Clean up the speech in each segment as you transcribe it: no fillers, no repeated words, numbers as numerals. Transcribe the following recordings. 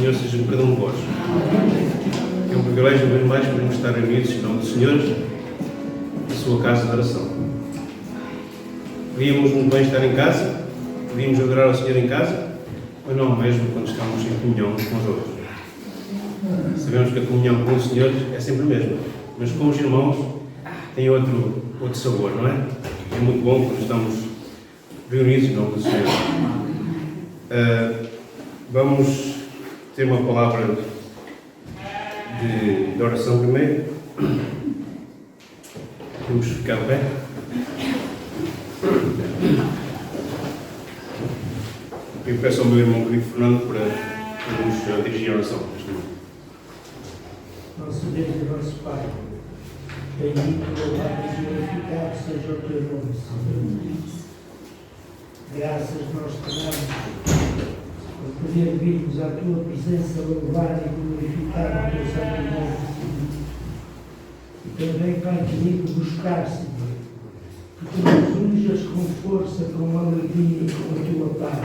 Senhor seja com cada um de vós. É um privilégio, uma vez mais, podemos estar reunidos em nome do Senhor, na sua casa de oração. Podíamos muito bem estar em casa, podíamos adorar ao Senhor em casa, mas não mesmo quando estamos em comunhão uns com os outros. Sabemos que a comunhão com o Senhor é sempre a mesma, mas com os irmãos tem outro sabor, não é? É muito bom quando estamos reunidos em nome do Senhor. Vamos ter uma palavra de oração primeiro. Vamos ficar de pé. Eu peço ao meu irmão querido Fernando para nos dirigir a oração. Nosso Deus e nosso Pai, bendito, louvado e glorificado seja o teu nome, Senhor. Graças nós te damos por poder virmos à tua presença, louvar e glorificar o teu santo nome, Senhor. E também, Pai querido, buscar, Senhor, que tu nos unjas com força, com alegria e com a tua paz.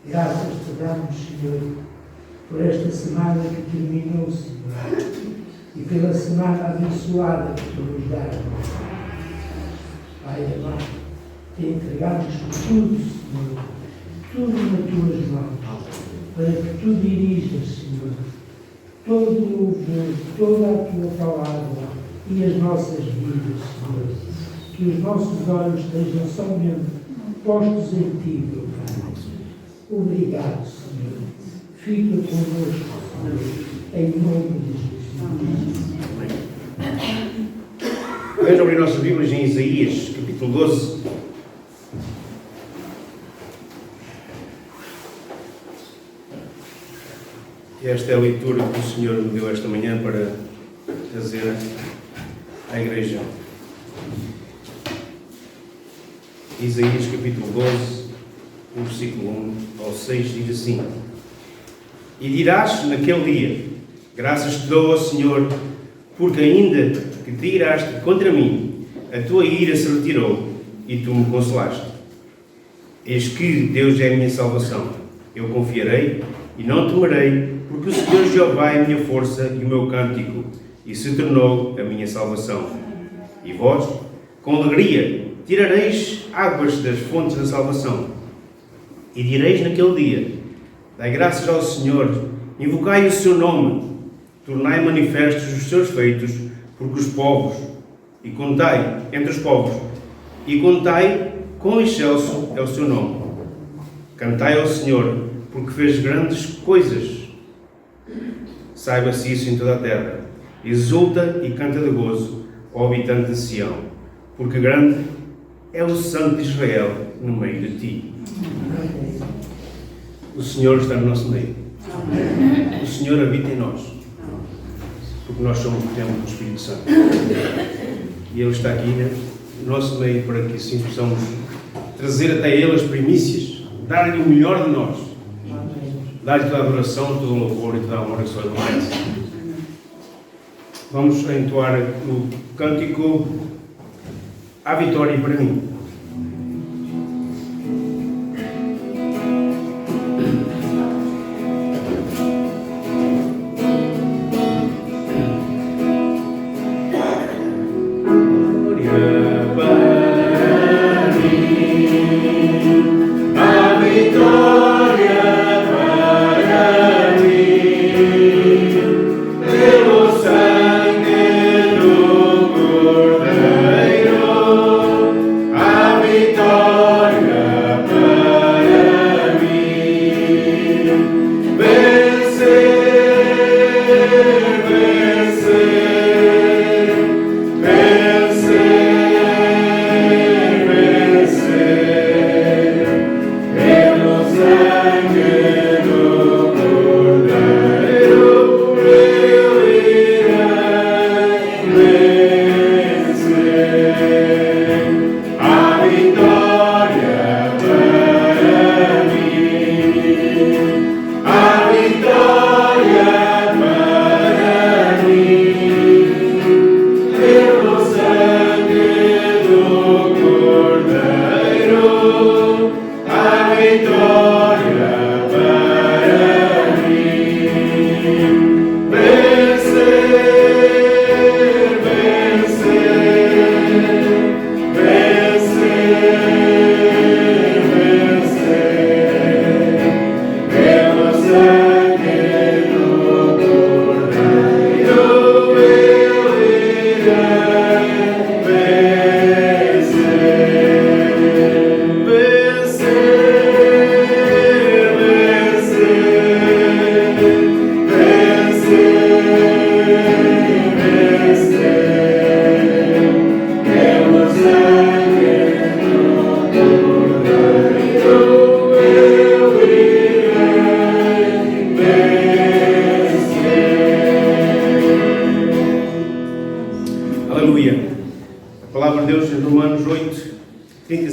Graças te damos, Senhor, por esta semana que terminou, Senhor, e pela semana abençoada que tu nos dás. Pai amado, te entregamos tudo, Senhor, tudo nas tuas mãos, para que tu dirijas, Senhor, todo o louvor, toda a tua palavra e as nossas vidas, Senhor. Que os nossos olhos estejam somente postos em ti, meu Pai. Obrigado, Senhor. Fica connosco, Senhor, em nome de Jesus. Vamos abrir nossas Bíblias em Isaías, capítulo 12. Esta é a leitura que o Senhor me deu esta manhã para trazer à Igreja. Isaías capítulo 12, versículo 1 ao 6, diz assim: E dirás naquele dia: Graças te dou, ó Senhor, porque ainda que te iraste contra mim, a tua ira se retirou e tu me consolaste. Eis que Deus é a minha salvação. Eu confiarei e não temerei, porque o Senhor Jeová é a minha força e o meu cântico, e se tornou a minha salvação. E vós, com alegria, tirareis águas das fontes da salvação. E direis naquele dia: Dai graças ao Senhor, invocai o seu nome, tornai manifestos os seus feitos, porque os povos, e contai entre os povos, e contai quão excelso é o seu nome. Cantai ao Senhor, porque fez grandes coisas. Saiba-se isso em toda a terra. Exulta e canta de gozo, ó habitante de Sião, porque grande é o Santo de Israel no meio de ti. O Senhor está no nosso meio. O Senhor habita em nós, porque nós somos o templo do Espírito Santo. E Ele está aqui no nosso meio para que assim possamos trazer até Ele as primícias, dar-lhe o melhor de nós, dar-lhe toda a adoração, todo o louvor e toda a honra que só Ele merece. Vamos entoar o cântico A Vitória para mim. Cordeiro,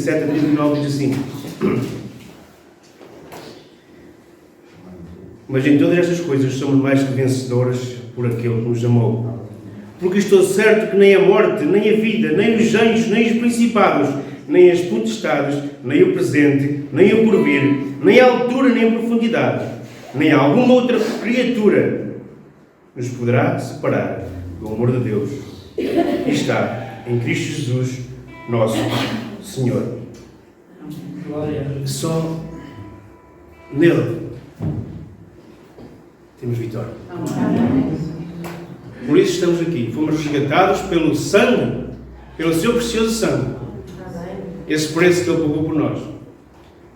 37 a 39 diz assim: mas em todas estas coisas somos mais que vencedores por aquele que nos amou. Porque estou certo que nem a morte, nem a vida, nem os anjos, nem os principados, nem as potestades, nem o presente, nem o porvir, nem a altura, nem a profundidade, nem alguma outra criatura nos poderá separar do amor de Deus que está em Cristo Jesus, nosso Senhor. Só nele temos vitória. Por isso estamos aqui. Fomos resgatados pelo sangue, pelo seu precioso sangue. Esse preço que ele pagou por nós,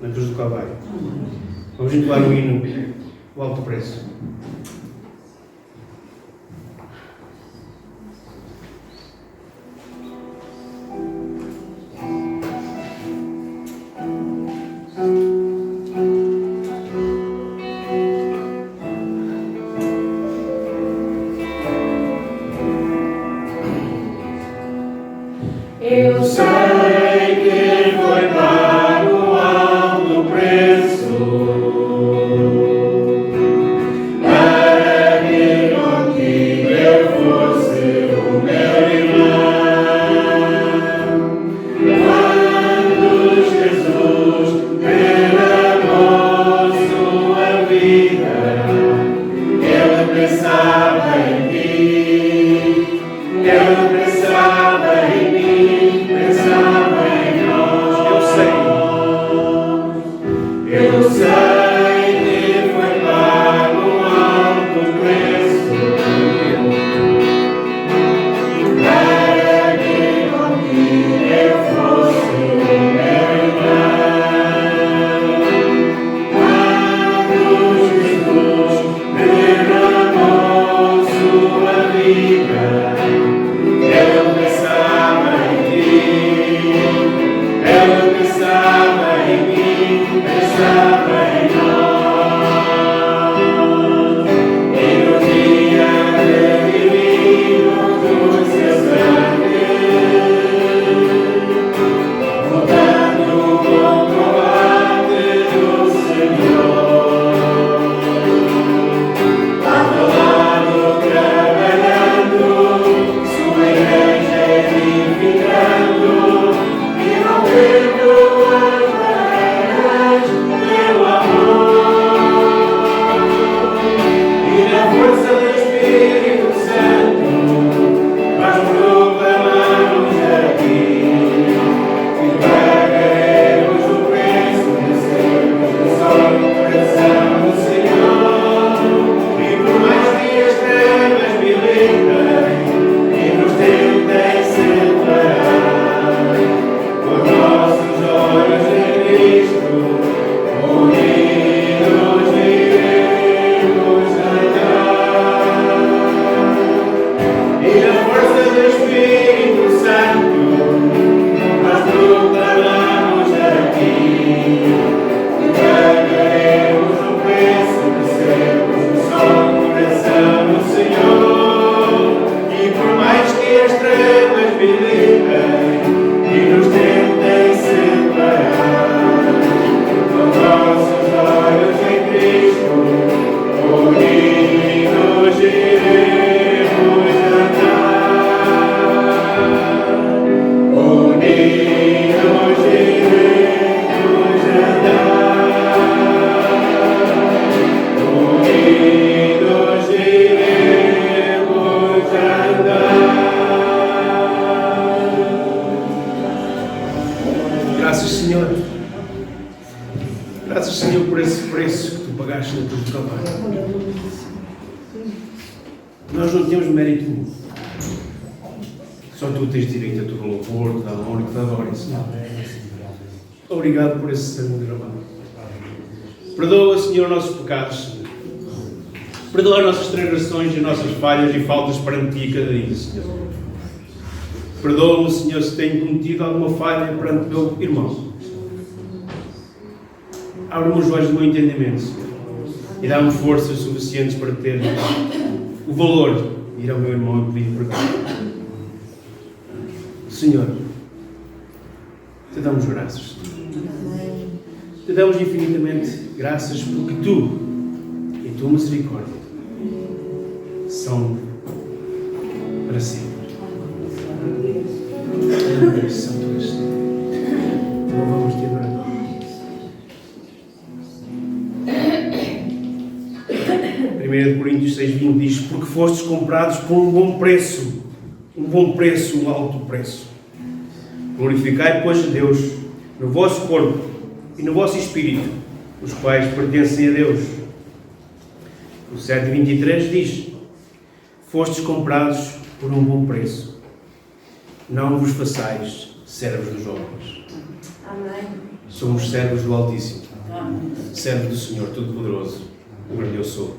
na cruz do Calvário. Vamos entoar o hino, o alto preço. Eu sei que foi pago alto preço para que contigo eu fosse o meu irmão. Quando Jesus derramou sua vida, ele pensava em mim, ele pensava em mim. Pensava em nós, eu sei que foi pago um alto preço para que contigo eu fosse o meu irmão. Quando Jesus derramou sua vida, eu pensava em ti, eu pensava em mim, pensava em nós. E no dia redimido do seu sangue, voltando o bom combate do Senhor, lado a lado trabalhando, sua igreja edificando e rompendo as barreiras do amor. E na força do Espírito Santo nós proclamamos aqui que pagaremos o preço de sermos só no coração do Senhor. E por mais que as trevas militem e nos tentem separar, os nossos olhos em Cristo, unidos iremos andar. E na força do Espírito Santo nós proclamamos aqui que pagaremos o preço de sermos o só no coração do Senhor. E por mais que as trevas militem e nos tentem separar, com nossos olhos em Cristo, unidos iremos andar. Unidos iremos andar. Unidos iremos andar. Graças, Senhor. Graças, Senhor, por esse preço que tu pagaste na cruz do Calvário. Nós não temos mérito nenhum. Só tu tens direito a todo o louvor, toda a honra e toda a glória, Senhor. Obrigado por esse sangue derramado. Perdoa, Senhor, nossos pecados, Senhor. Perdoa as nossas transgressões e as nossas falhas e faltas perante Ti cada dia, Senhor. Perdoa-me, Senhor, se tenho cometido alguma falha perante o meu irmão. Abre-me os olhos do meu entendimento, Senhor, e dá-me forças suficientes para ter o valor de ir ao meu irmão e pedir perdão. Senhor, Te damos graças, Senhor. Te damos infinitamente graças porque Tu e a Tua misericórdia são para sempre. Santo és Tu. Louvamos Te agora. 1 Coríntios 6,20 diz: porque fostes comprados por um bom preço, um alto preço. Glorificai, pois, a Deus no vosso corpo e no vosso espírito, os quais pertencem a Deus. O 7,23 diz: fostes comprados por um bom preço. Não vos façais servos dos homens. Amém. Somos servos do Altíssimo. Servos do Senhor Todo-Poderoso, o grandioso sou.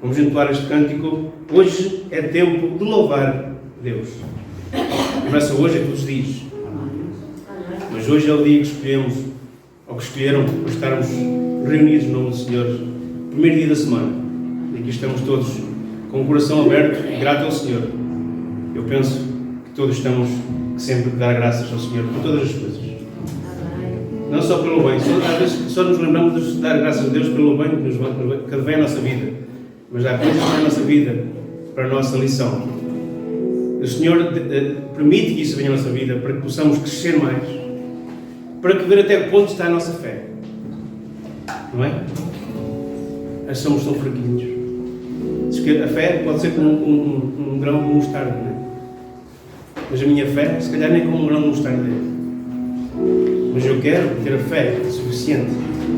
Vamos entoar este cântico. Hoje é tempo de louvar Deus. Começa hoje, é todos os dias. Mas hoje é o dia que escolhemos, ou que escolheram, para estarmos reunidos no nome do Senhor. Primeiro dia da semana. E aqui estamos todos com o coração aberto e grato ao Senhor. Eu penso que todos estamos sempre a dar graças ao Senhor por todas as coisas. Não só pelo bem, às vezes só nos lembramos de dar graças a Deus pelo bem que vem à nossa vida. Mas há coisas na nossa vida para a nossa lição. O Senhor permite que isso venha à nossa vida para que possamos crescer mais, para que ver até que ponto está a nossa fé. Não é? Nós somos tão fraquinhos. Diz que a fé pode ser como um grão de mostarda, não é? Mas a minha fé, se calhar, nem como um grão de mostarda é. Mas eu quero ter a fé suficiente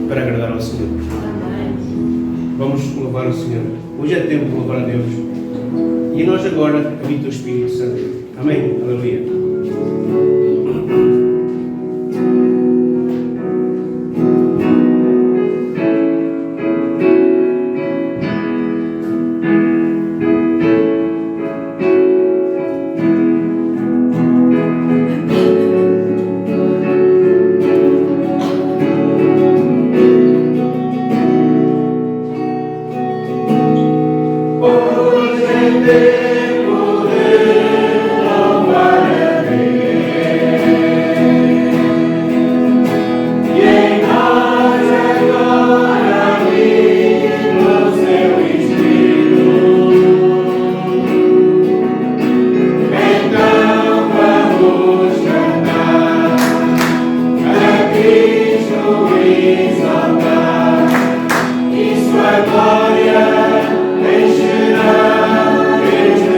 para agradar ao Senhor. Vamos louvar o Senhor. Hoje é tempo de louvar a Deus. E em nós agora habita o Espírito Santo. Amém. Aleluia. Glória encherá este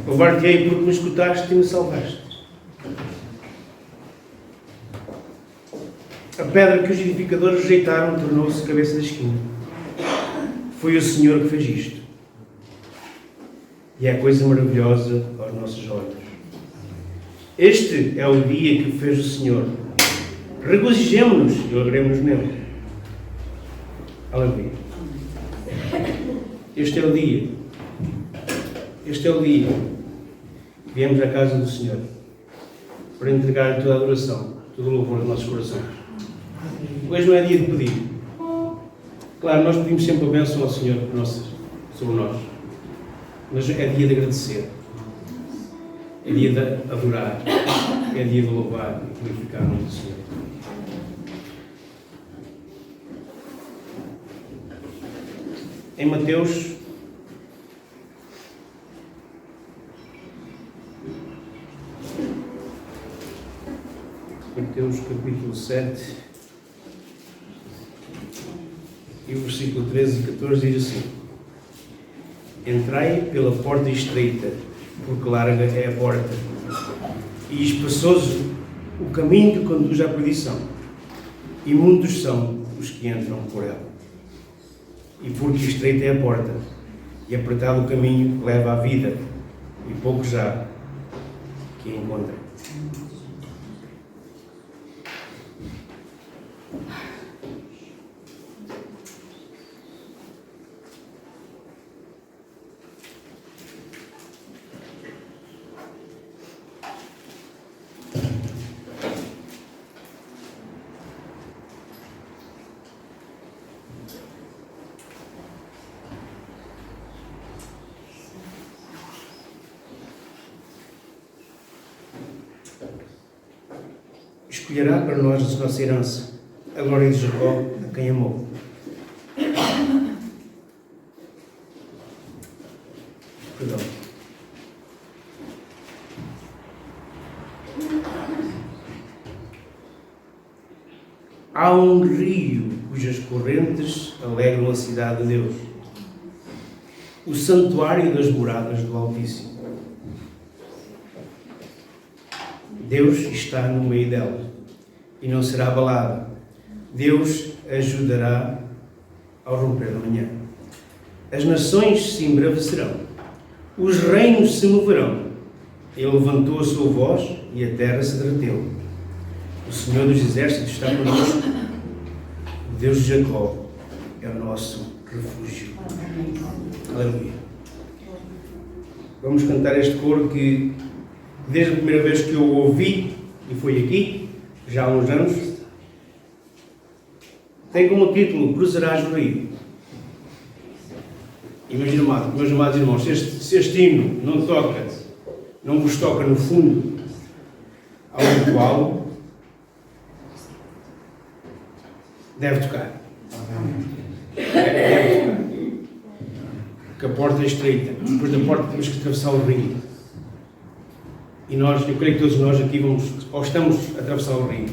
Louvar-te-ei porque me escutaste e me salvaste. A pedra que os edificadores rejeitaram tornou-se cabeça da esquina. Foi o Senhor que fez isto. E é coisa maravilhosa aos nossos olhos. Este é o dia que fez o Senhor. Regozijemo-nos e alegremos-nos nele. Aleluia. Este é o dia. Este é o dia que viemos à casa do Senhor para entregar toda a adoração, todo o louvor dos nossos corações. Hoje não é dia de pedir. Claro, nós pedimos sempre a bênção ao Senhor sobre nós. Mas é dia de agradecer. É dia de adorar. É dia de louvar e glorificar o nome do Senhor. Em Mateus, capítulo 7, e o versículo 13 e 14 diz assim: Entrai pela porta estreita, porque larga é a porta, e espaçoso o caminho que conduz à perdição, e muitos são os que entram por ela. E porque estreita é a porta, e apertado o caminho que leva à vida, e poucos há que a encontrem. Escolherá para nós a nossa herança, a glória de Jacó, a quem amou. Perdão. Há um rio cujas correntes alegram a cidade de Deus, o santuário das moradas do Altíssimo. Deus está no meio dela e não será abalada. Deus ajudará ao romper da manhã. As nações se embravecerão, os reinos se moverão. Ele levantou a sua voz e a terra se derreteu. O Senhor dos Exércitos está conosco. O Deus de Jacó é o nosso refúgio. Aleluia. Vamos cantar este coro que, desde a primeira vez que eu o ouvi, e foi aqui, já há uns anos, tem como título Cruzarás o Rio. E meus amados irmãos, se este hino não vos toca no fundo ao ritual, deve tocar. Deve tocar. Porque a porta é estreita. Depois da porta temos que atravessar o rio. E nós, eu creio que todos nós aqui estamos a atravessar o rio.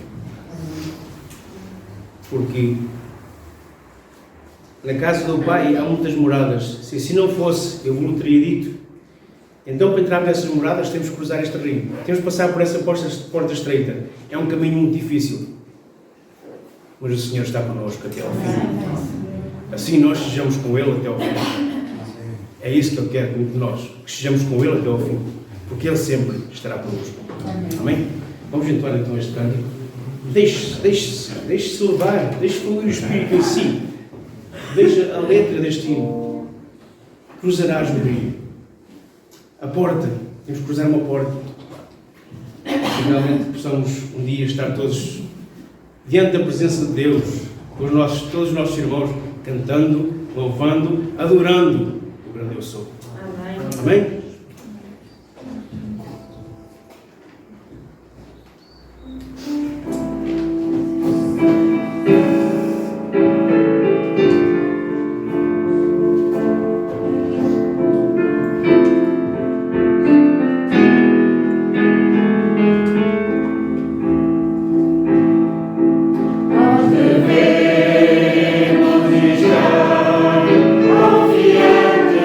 Porque na casa do Pai há muitas moradas. Se assim não fosse, eu vos teria dito. Então, para entrar nessas moradas, temos que cruzar este rio. Temos que passar por essa porta estreita. É um caminho muito difícil. Mas o Senhor está connosco até ao fim. Assim nós sejamos com Ele até ao fim. É isso que Ele quer de nós. Que sejamos com Ele até ao fim. Porque Ele sempre estará connosco. Amém? Vamos entoar então este cântico. Deixe-se levar, deixe fluir o Espírito em si. Veja a letra deste hino. Cruzarás o rio. A porta. Temos que cruzar uma porta. Finalmente possamos um dia estar todos diante da presença de Deus, com todos os nossos irmãos, cantando, louvando, adorando o grande eu sou. Amém? Amém? Devemos estar confiantes.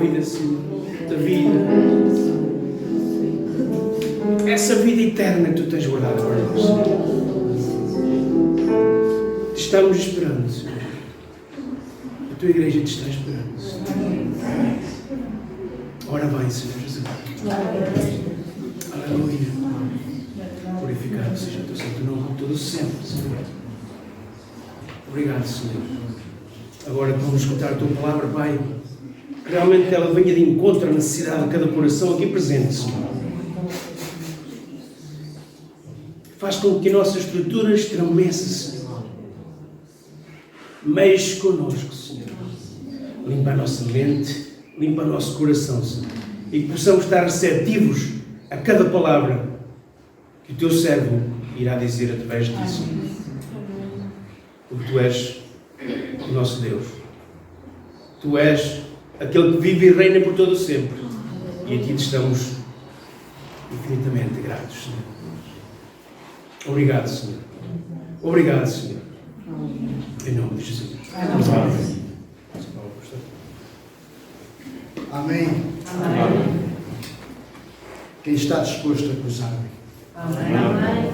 vida, Senhor, da vida. Essa vida eterna que Tu tens guardado para nós, Senhor. Te estamos esperando, Senhor. A Tua igreja te está esperando, Senhor. Ora bem, Senhor Jesus. Aleluia. Glorificado seja o Teu santo nome por todo sempre, Senhor. Obrigado, Senhor. Agora que vamos escutar a Tua palavra, Pai, que realmente ela venha de encontro à necessidade de cada coração aqui presente, Senhor. Faz com que a nossa estrutura estremeça, Senhor. Mexe connosco, Senhor. Limpa a nossa mente, limpa o nosso coração, Senhor. E que possamos estar receptivos a cada palavra que o Teu servo irá dizer através disso. Porque Tu és o nosso Deus. Tu és aquele que vive e reina por todo o sempre. E a Ti te estamos infinitamente gratos, Senhor. Obrigado, Senhor. Obrigado, Senhor. Em nome de Jesus. Amém. Amém. Amém. Quem está disposto a cruzar? Amém.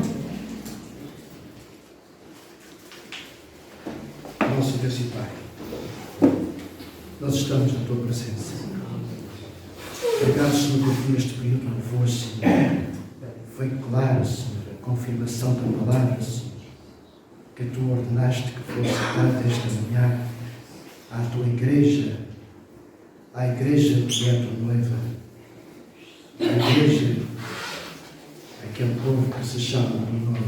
Nosso Deus e Pai, nós estamos na Tua presença. Obrigado, Senhor, por neste período de louvor, Senhor. Foi claro, Senhor, a confirmação da palavra, Senhor, que Tu ordenaste que fosse dada esta manhã à Tua igreja, à igreja que é a Tua noiva, à igreja, aquele povo que se chama do nome,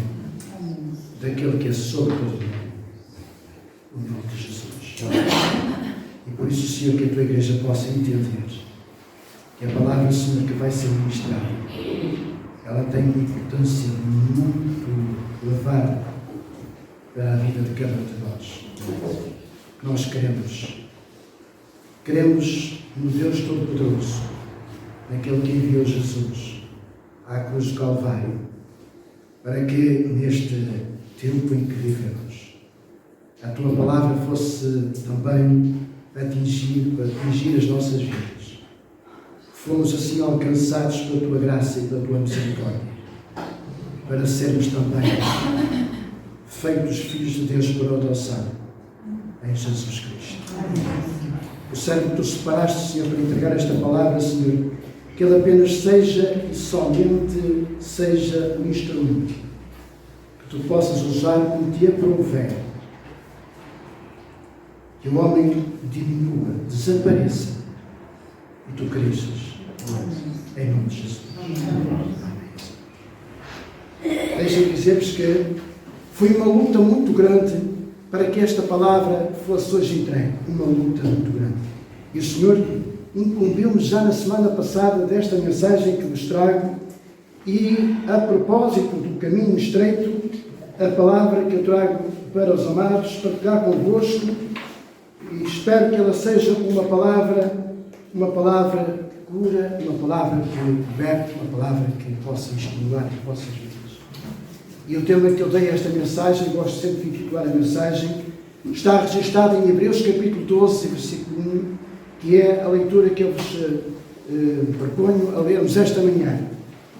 daquele que é sobre todo o nome, o nome de Jesus. E por isso, Senhor, que a Tua igreja possa entender que a palavra, Senhor, que vai ser ministrada, ela tem uma importância muito elevada para a vida de cada um de nós. Nós queremos no Deus Todo-Poderoso, naquele que enviou Jesus à cruz do Calvário, para que neste tempo em que vivemos, a Tua palavra fosse também atingir as nossas vidas. Fomos assim alcançados pela Tua graça e pela Tua misericórdia, para sermos também feitos filhos de Deus por adoção em Jesus Cristo. O servo que Tu separaste, Senhor, para entregar esta palavra, Senhor, que ele apenas seja e somente seja um instrumento que Tu possas usar como Te aprouver. Que o homem diminua, desapareça e Tu cresças. Em nome de Jesus. Deixem-me dizer-vos que foi uma luta muito grande para que esta palavra fosse hoje entregue. Uma luta muito grande. E o Senhor incumbiu-me já na semana passada desta mensagem que vos trago, e a propósito do caminho estreito, a palavra que eu trago para os amados, partilhar convosco, e espero que ela seja uma palavra que cura, uma palavra que liberte, uma palavra que possa estimular as vossas vidas. E o tema que eu dei a esta mensagem, gosto sempre de intitular a mensagem, está registado em Hebreus capítulo 12, versículo 1, que é a leitura que eu vos proponho a lermos esta manhã.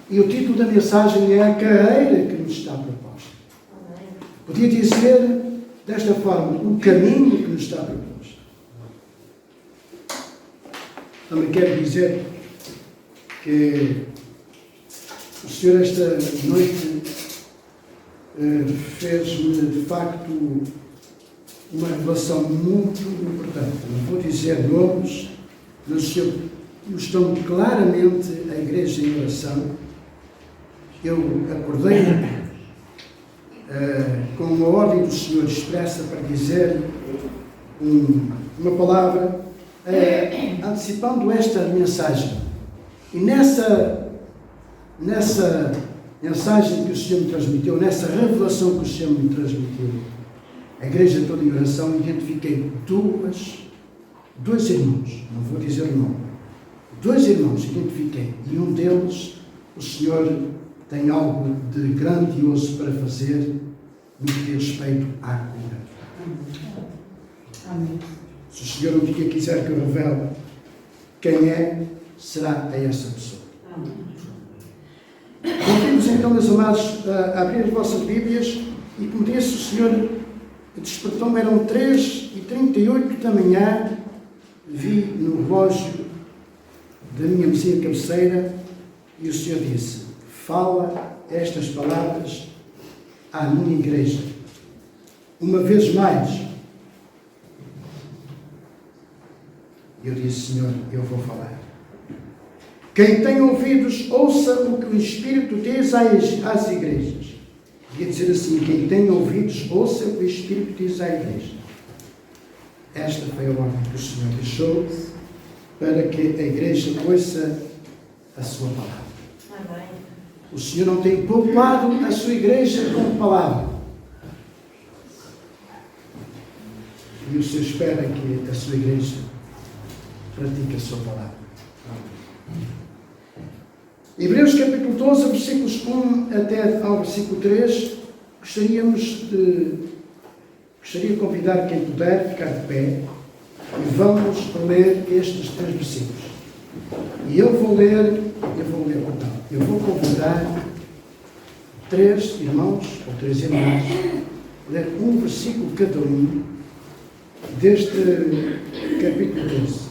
E o título da mensagem é A Carreira que nos está proposta. Podia dizer desta forma, o caminho que nos está proposto. Também quero dizer que o Senhor esta noite fez-me de facto uma revelação muito importante. Não vou dizer nomes, mas o Senhor mostrou claramente a igreja em oração. Eu acordei com uma ordem do Senhor expressa para dizer uma palavra antecipando esta mensagem. E nessa mensagem que o Senhor me transmitiu, nessa revelação que o Senhor me transmitiu, a igreja toda em oração, identifiquei dois irmãos, não vou dizer o nome, dois irmãos identifiquei, e um deles, o Senhor tem algo de grandioso para fazer no que diz respeito à cura. Amém. Se o Senhor um dia quiser que eu revele quem é, será a essa pessoa. Convido-vos então, meus amados, a abrir as vossas Bíblias e, como disse, o Senhor despertou-me, eram 3h38 da manhã, vi no relógio da minha mesinha cabeceira e o Senhor disse: fala estas palavras à minha igreja. Uma vez mais. Eu disse: Senhor, eu vou falar. Quem tem ouvidos, ouça o que o Espírito diz às igrejas. Devia dizer assim: quem tem ouvidos, ouça o que o Espírito diz à igreja. Esta foi a ordem que o Senhor deixou para que a igreja ouça a sua palavra. Amém. O Senhor não tem poupado a sua igreja com palavra. E o Senhor espera que a sua igreja pratique a sua palavra. Hebreus capítulo 12, versículos 1 até ao versículo 3, gostaria de convidar quem puder ficar de pé e vamos ler estes 3 versículos. E eu vou convidar 3 irmãos ou 3 irmãs a ler um versículo cada um deste capítulo 12.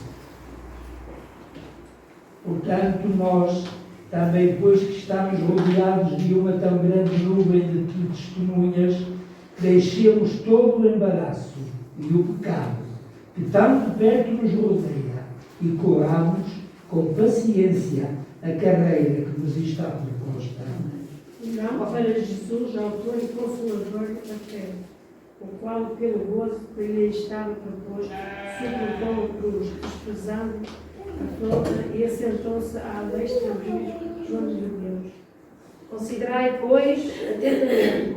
Portanto, nós, também pois que estamos rodeados de uma tão grande nuvem de testemunhas, deixemos todo o embaraço e o pecado que tão de perto nos rodeia e corramos com paciência a carreira que nos está proposta. Não para Jesus, autor e consolador da fé, o qual, pelo gozo que lhe estava proposto, suportou a cruz, desprezando a afronta e assentou-se à destra do trono de Deus. Considerai, pois, atentamente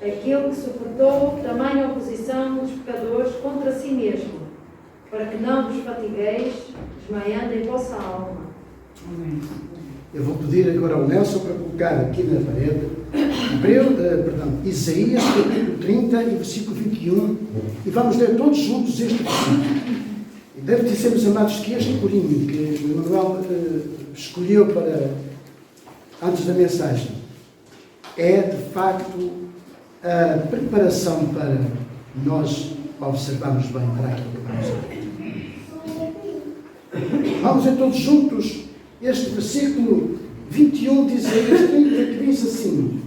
aquele que suportou tamanha oposição dos pecadores contra si mesmo, para que não vos fatigueis, desmaiando em vossa alma. Amém. Eu vou pedir agora ao Nelson para colocar aqui na parede Isaías capítulo 30 e versículo 21, e vamos ler todos juntos este versículo. E devo dizer, meus amados, que este corinho que o Manuel escolheu para antes da mensagem é de facto a preparação para nós observarmos bem para aquilo que vamos ver. Vamos ler todos juntos este versículo 21 de Isaías 30, que diz assim: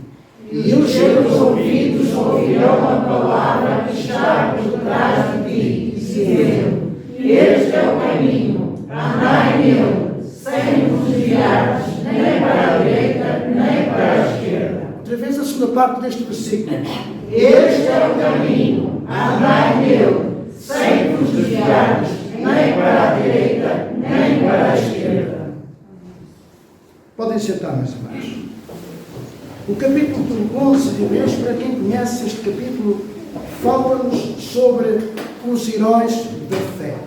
E os teus ouvidos ouvirão a palavra que está por trás de ti, dizendo: este é o caminho, andai nele, sem vos desviardes, nem para a direita, nem para a esquerda. Outra vez a segunda parte deste versículo. Este é o caminho, andai nele, sem vos desviardes, nem para a direita, nem para a esquerda. Podem sentar, meus amados. O capítulo 11 de Hebreus, para quem conhece este capítulo, fala-nos sobre os heróis da fé.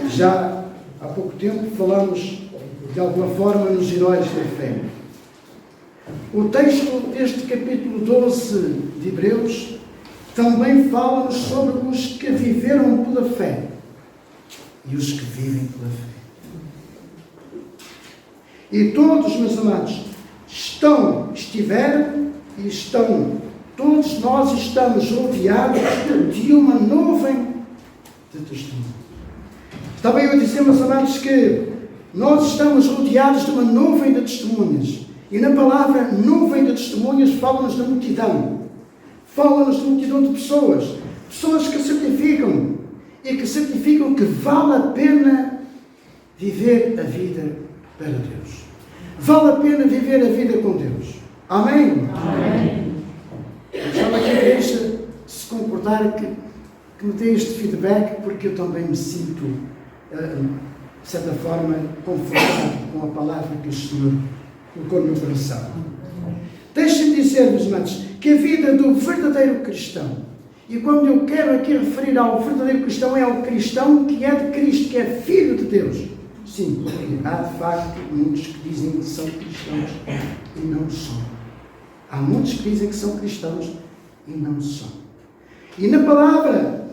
Já há pouco tempo falamos, de alguma forma, nos heróis da fé. O texto deste capítulo 12 de Hebreus também fala-nos sobre os que viveram pela fé e os que vivem pela fé. E todos, meus amados, estiveram e estão, todos nós estamos rodeados de uma nuvem de testemunhas. Também eu dizer, meus amados, que nós estamos rodeados de uma nuvem de testemunhas. E na palavra nuvem de testemunhas fala-nos da multidão. Fala-nos da multidão de pessoas. Pessoas que certificam e que certificam que vale a pena viver a vida para Deus. Vale a pena viver a vida com Deus. Amém? Amém. Gostava que a igreja se comportar, que me dê este feedback, porque eu também me sinto, de certa forma, confortado com a palavra que o Senhor colocou no meu coração. Deixem-me dizer, meus irmãos, que a vida do verdadeiro cristão, e quando eu quero aqui referir ao verdadeiro cristão, é ao cristão que é de Cristo, que é filho de Deus. Sim, porque há de facto muitos que dizem que são cristãos e não são. Há muitos que dizem que são cristãos e não são. E na palavra,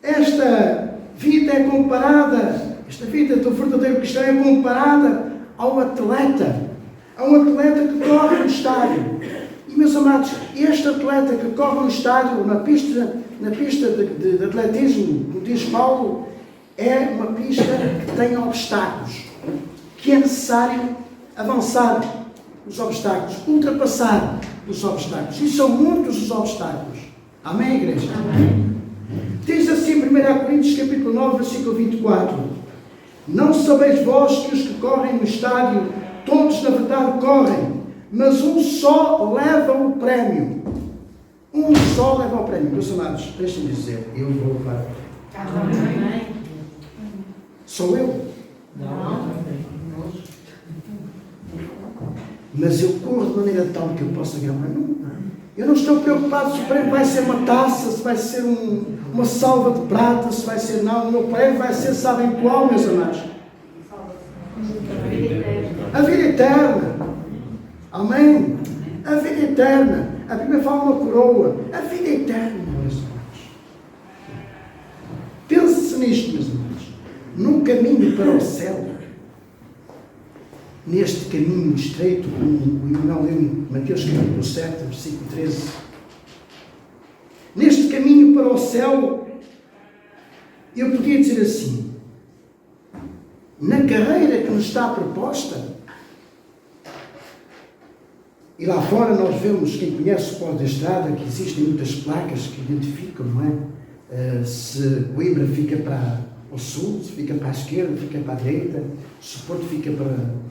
esta vida é comparada, Esta vida do verdadeiro cristão é comparada ao atleta. A um atleta que corre no estádio. E, meus amados, este atleta que corre no estádio, na pista de atletismo, como diz Paulo, é uma pista que tem obstáculos, que é necessário avançar os obstáculos, ultrapassar os obstáculos. E são muitos os obstáculos. Amém, igreja? Amém. Diz assim 1 Coríntios capítulo 9, versículo 24. Não sabeis vós que os que correm no estádio, todos na verdade correm, mas um só leva o prémio. Um só leva o prémio. Meus amados, deixem-me dizer, eu vou levar o prémio. Amém. Sou eu. Não. Mas eu corro de maneira tal que eu possa ganhar. Não. Eu não estou preocupado se o prémio vai ser uma taça, se vai ser uma salva de prata, se vai ser não. O meu prémio vai ser, sabem qual, meus amados? A vida eterna. Amém? A vida eterna. A Bíblia fala uma coroa. A vida eterna, meus amados. Pense nisto, meus amados. No caminho para o céu. Neste caminho estreito, como o Emanuel leu em Mateus capítulo 7, versículo 13. Neste caminho para o céu, eu podia dizer assim, na carreira que nos está proposta, e lá fora nós vemos, quem conhece o pó da estrada, que existem muitas placas que identificam, não é? Se Coimbra fica para o sul, se fica para a esquerda, fica para a direita, se o Porto fica para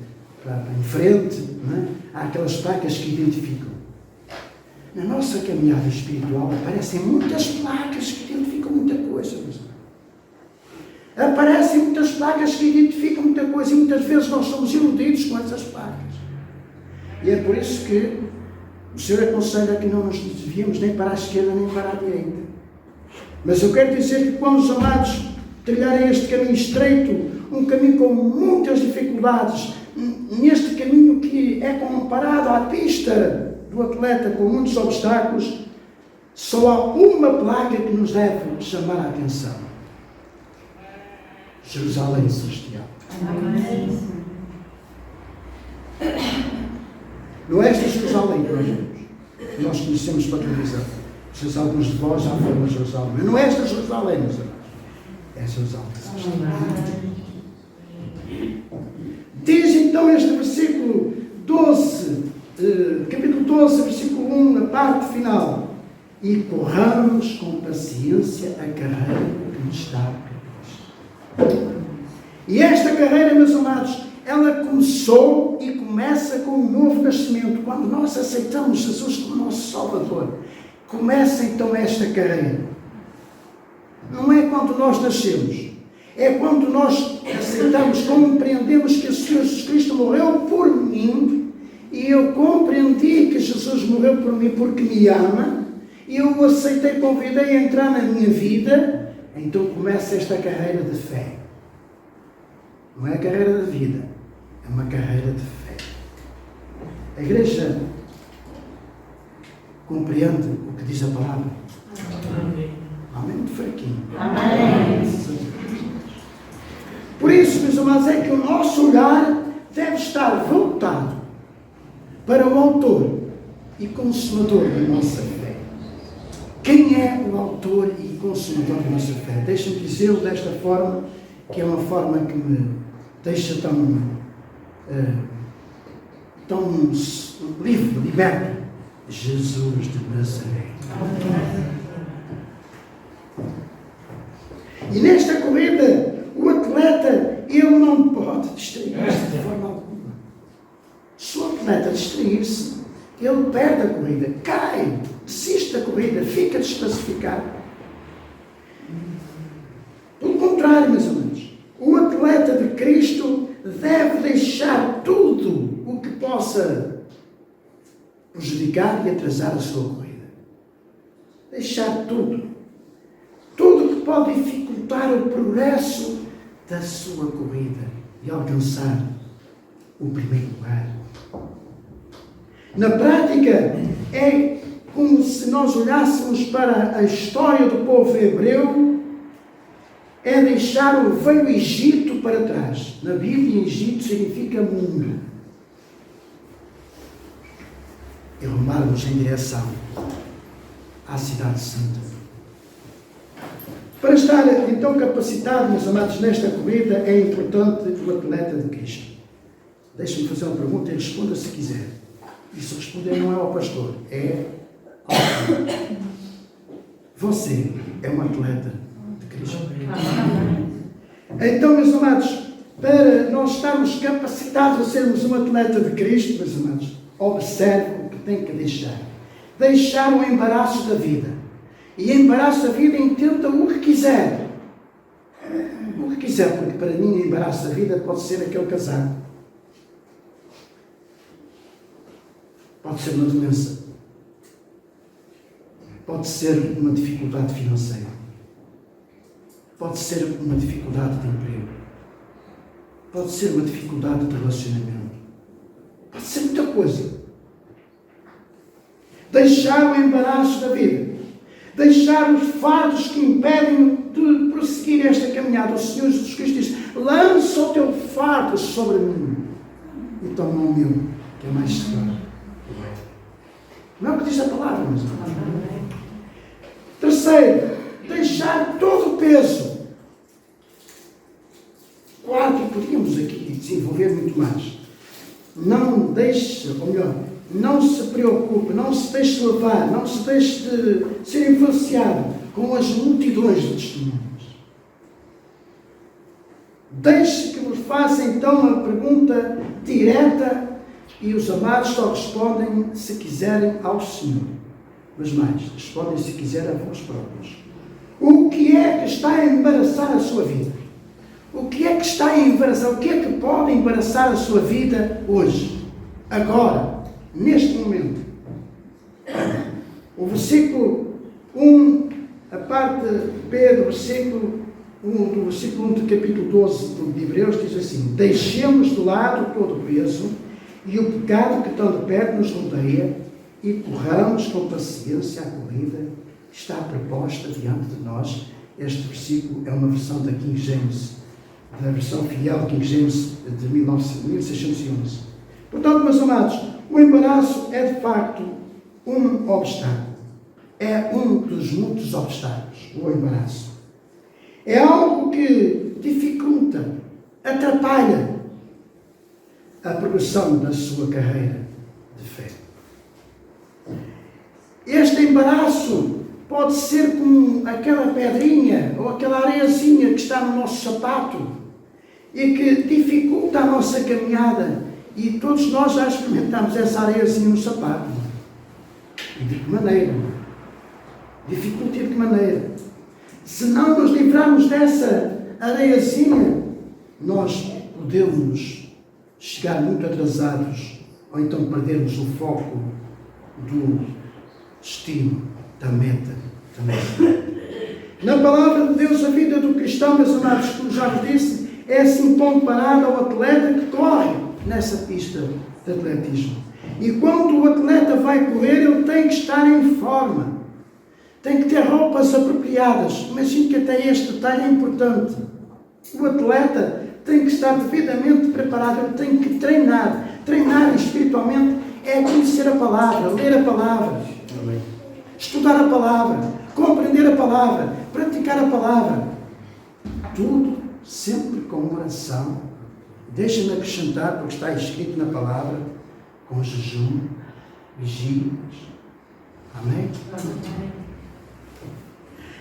em frente, não é? Há aquelas placas que identificam. Na nossa caminhada espiritual aparecem muitas placas que identificam muita coisa. Aparecem muitas placas que identificam muita coisa e muitas vezes nós somos iludidos com essas placas. E é por isso que o Senhor aconselha que não nos desviemos nem para a esquerda nem para a direita. Mas eu quero dizer que quando os amados trilharem este caminho estreito, um caminho com muitas dificuldades, neste caminho que é comparado à pista do atleta com muitos obstáculos, só há uma placa que nos deve chamar a atenção. Jerusalém Celestial. Amém. Não é esta Jerusalém que nós vemos, que nós conhecemos pela televisão. Se alguns de vós já foram a Jerusalém. Mas não é esta Jerusalém, meus amados. É Jerusalém Celestial. Diz então este versículo 12, capítulo 12, versículo 1, na parte final. E corramos com paciência a carreira que nos está proposta. E esta carreira, meus amados, ela começou e começa com um novo nascimento. Quando nós aceitamos Jesus como nosso Salvador, começa então esta carreira. Não é quando nós nascemos. É quando nós aceitamos, compreendemos que o Senhor Jesus Cristo morreu por mim e eu compreendi que Jesus morreu por mim porque me ama e eu o aceitei, convidei a entrar na minha vida, então começa esta carreira de fé. Não é a carreira de vida, é uma carreira de fé. A igreja compreende o que diz a palavra? Amém? Muito fraquinho. Amém. Por isso, meus amados, é que o nosso olhar deve estar voltado para o autor e consumador da nossa fé. Quem é o autor e consumador da nossa fé? Deixa-me dizê-lo desta forma, que é uma forma que me deixa tão livre, liberto. Jesus de Nazaré. E nesta corrida, o atleta, ele não pode distrair-se de forma alguma. Se o atleta distrair-se, ele perde a corrida, cai, desiste da corrida, fica desclassificado. Pelo contrário, meus amigos, o atleta de Cristo deve deixar tudo o que possa prejudicar e atrasar a sua corrida. Deixar tudo. Tudo que pode dificultar o progresso da sua corrida e alcançar o primeiro lugar. Na prática, é como se nós olhássemos para a história do povo hebreu é deixar o velho Egito para trás. Na Bíblia, Egito significa mundo. E rumarmos em direção à Cidade Santa. Para estar então capacitado, meus amados, nesta corrida, é importante o atleta de Cristo. Deixe-me fazer uma pergunta e responda se quiser. E se responder não é ao pastor, é ao Senhor. Você é um atleta de Cristo. Então, meus amados, para nós estarmos capacitados a sermos um atleta de Cristo, meus amados, observe o que tem que deixar. Deixar o embaraço da vida. E embaraço da vida, entenda o que quiser. O que quiser, porque para mim o embaraço da vida pode ser aquele casaco. Pode ser uma doença. Pode ser uma dificuldade financeira. Pode ser uma dificuldade de emprego. Pode ser uma dificuldade de relacionamento. Pode ser muita coisa. Deixar o embaraço da vida. Deixar os fardos que impedem de prosseguir esta caminhada. O Senhor Jesus Cristo diz: lança o teu fardo sobre mim e toma o meu, que é mais seguro. Não é o que diz a palavra, mas terceiro, deixar todo o peso. Claro que podíamos aqui desenvolver muito mais. Não deixe, ou melhor, não se preocupe, não se deixe levar, não se deixe de ser influenciado com as multidões de testemunhos. Deixe que vos faça então uma pergunta direta e os amados só respondem se quiserem ao Senhor. Mas mais, respondem se quiserem a vós próprios. O que é que está a embaraçar a sua vida? O que é que está a embaraçar? O que é que pode embaraçar a sua vida hoje? Agora, neste momento. O versículo 1, a parte B do versículo 1 do capítulo 12 de Hebreus diz assim: deixemos de lado todo o peso e o pecado que tão de perto nos rodeia e corramos com paciência a corrida que está proposta diante de nós. Este versículo é uma versão da King James, da versão fiel King James de 1611. Portanto, meus amados, o embaraço é de facto um obstáculo. É um dos muitos obstáculos, o embaraço. É algo que dificulta, atrapalha a progressão da sua carreira de fé. Este embaraço pode ser como aquela pedrinha ou aquela areiazinha que está no nosso sapato e que dificulta a nossa caminhada. E todos nós já experimentamos essa areiazinha no sapato. E de que maneira? Dificulta de que maneira? Se não nos livrarmos dessa areiazinha, nós podemos chegar muito atrasados ou então perdermos o foco do destino, da meta também. Na palavra de Deus, a vida do cristão, meus amados, como já vos disse, é assim comparada ao atleta que corre nessa pista de atletismo. E quando o atleta vai correr, ele tem que estar em forma. Tem que ter roupas apropriadas. Imagino que até este detalhe é importante. O atleta tem que estar devidamente preparado, ele tem que treinar. Treinar espiritualmente é conhecer a palavra, ler a palavra, estudar a palavra, compreender a palavra, praticar a palavra. Tudo sempre com oração. Deixa-me acrescentar, porque está escrito na palavra, com jejum, vigílias. Amém?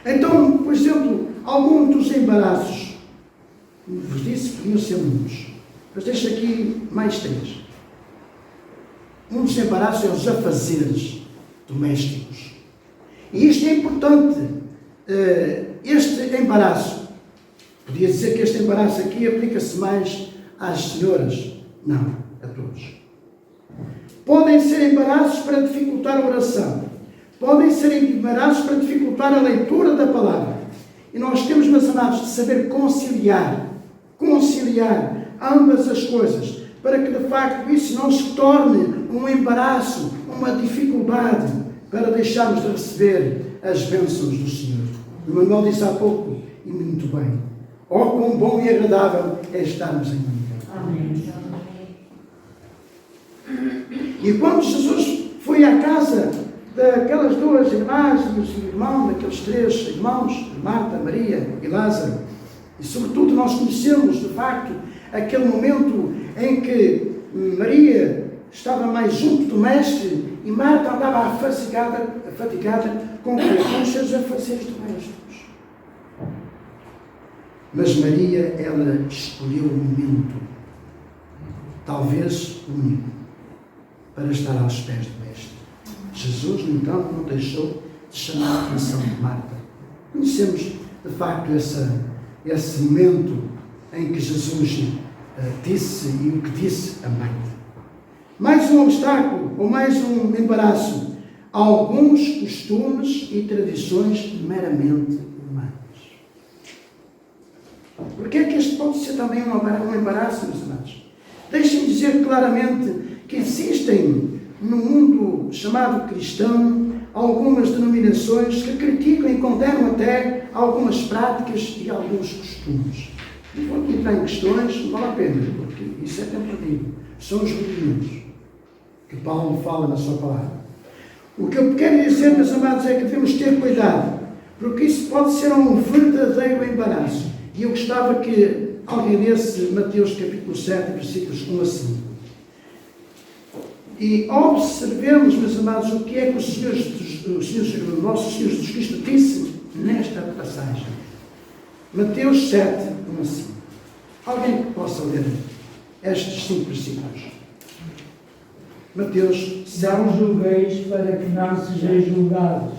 Então, por exemplo, alguns dos embaraços, como vos disse, podiam ser muitos, mas deixo aqui mais 3. Um dos embaraços é os afazeres domésticos. E isto é importante. Este embaraço, podia dizer que este embaraço aqui aplica-se mais às senhoras. Não, a todos. Podem ser embaraços para dificultar a oração. Podem ser embaraços para dificultar a leitura da palavra. E nós temos, meus amados, de saber conciliar ambas as coisas, para que de facto isso não se torne um embaraço, uma dificuldade para deixarmos de receber as bênçãos do Senhor. O Manuel disse há pouco, e muito bem, oh, quão bom e agradável é estarmos em comunhão. Amém. E quando Jesus foi à casa daquelas duas irmãs e os irmãos, daqueles três irmãos, Marta, Maria e Lázaro, e sobretudo nós conhecemos de facto aquele momento em que Maria estava mais junto do Mestre e Marta andava fatigada com os seus afazeres domésticos. Mas Maria, ela escolheu o momento, talvez único, para estar aos pés do Mestre. Jesus, no entanto, não deixou de chamar a atenção de Marta. Conhecemos, de facto, esse momento em que Jesus disse e o que disse a Marta. Mais um obstáculo, ou mais um embaraço. Alguns costumes e tradições meramente humanas. Porque é que este pode ser também um embaraço, meus amados? Deixem-me dizer claramente que existem no mundo chamado cristão algumas denominações que criticam e condenam até algumas práticas e alguns costumes. Não vou aqui entrar em questões, não vale a pena, porque isso é tempo perdido. São os rudimentos que Paulo fala na sua palavra. O que eu quero dizer, meus amados, é que devemos ter cuidado, porque isso pode ser um verdadeiro embaraço. E eu gostava que alguém lesse Mateus capítulo 7, versículos 1 a 5. E observemos, meus amados, o que é que o nosso Senhor Jesus Cristo disse nesta passagem. Mateus 7, 1 a 5. Alguém que possa ler estes 5 versículos. Mateus 7. Não julgueis para que não sejais julgados,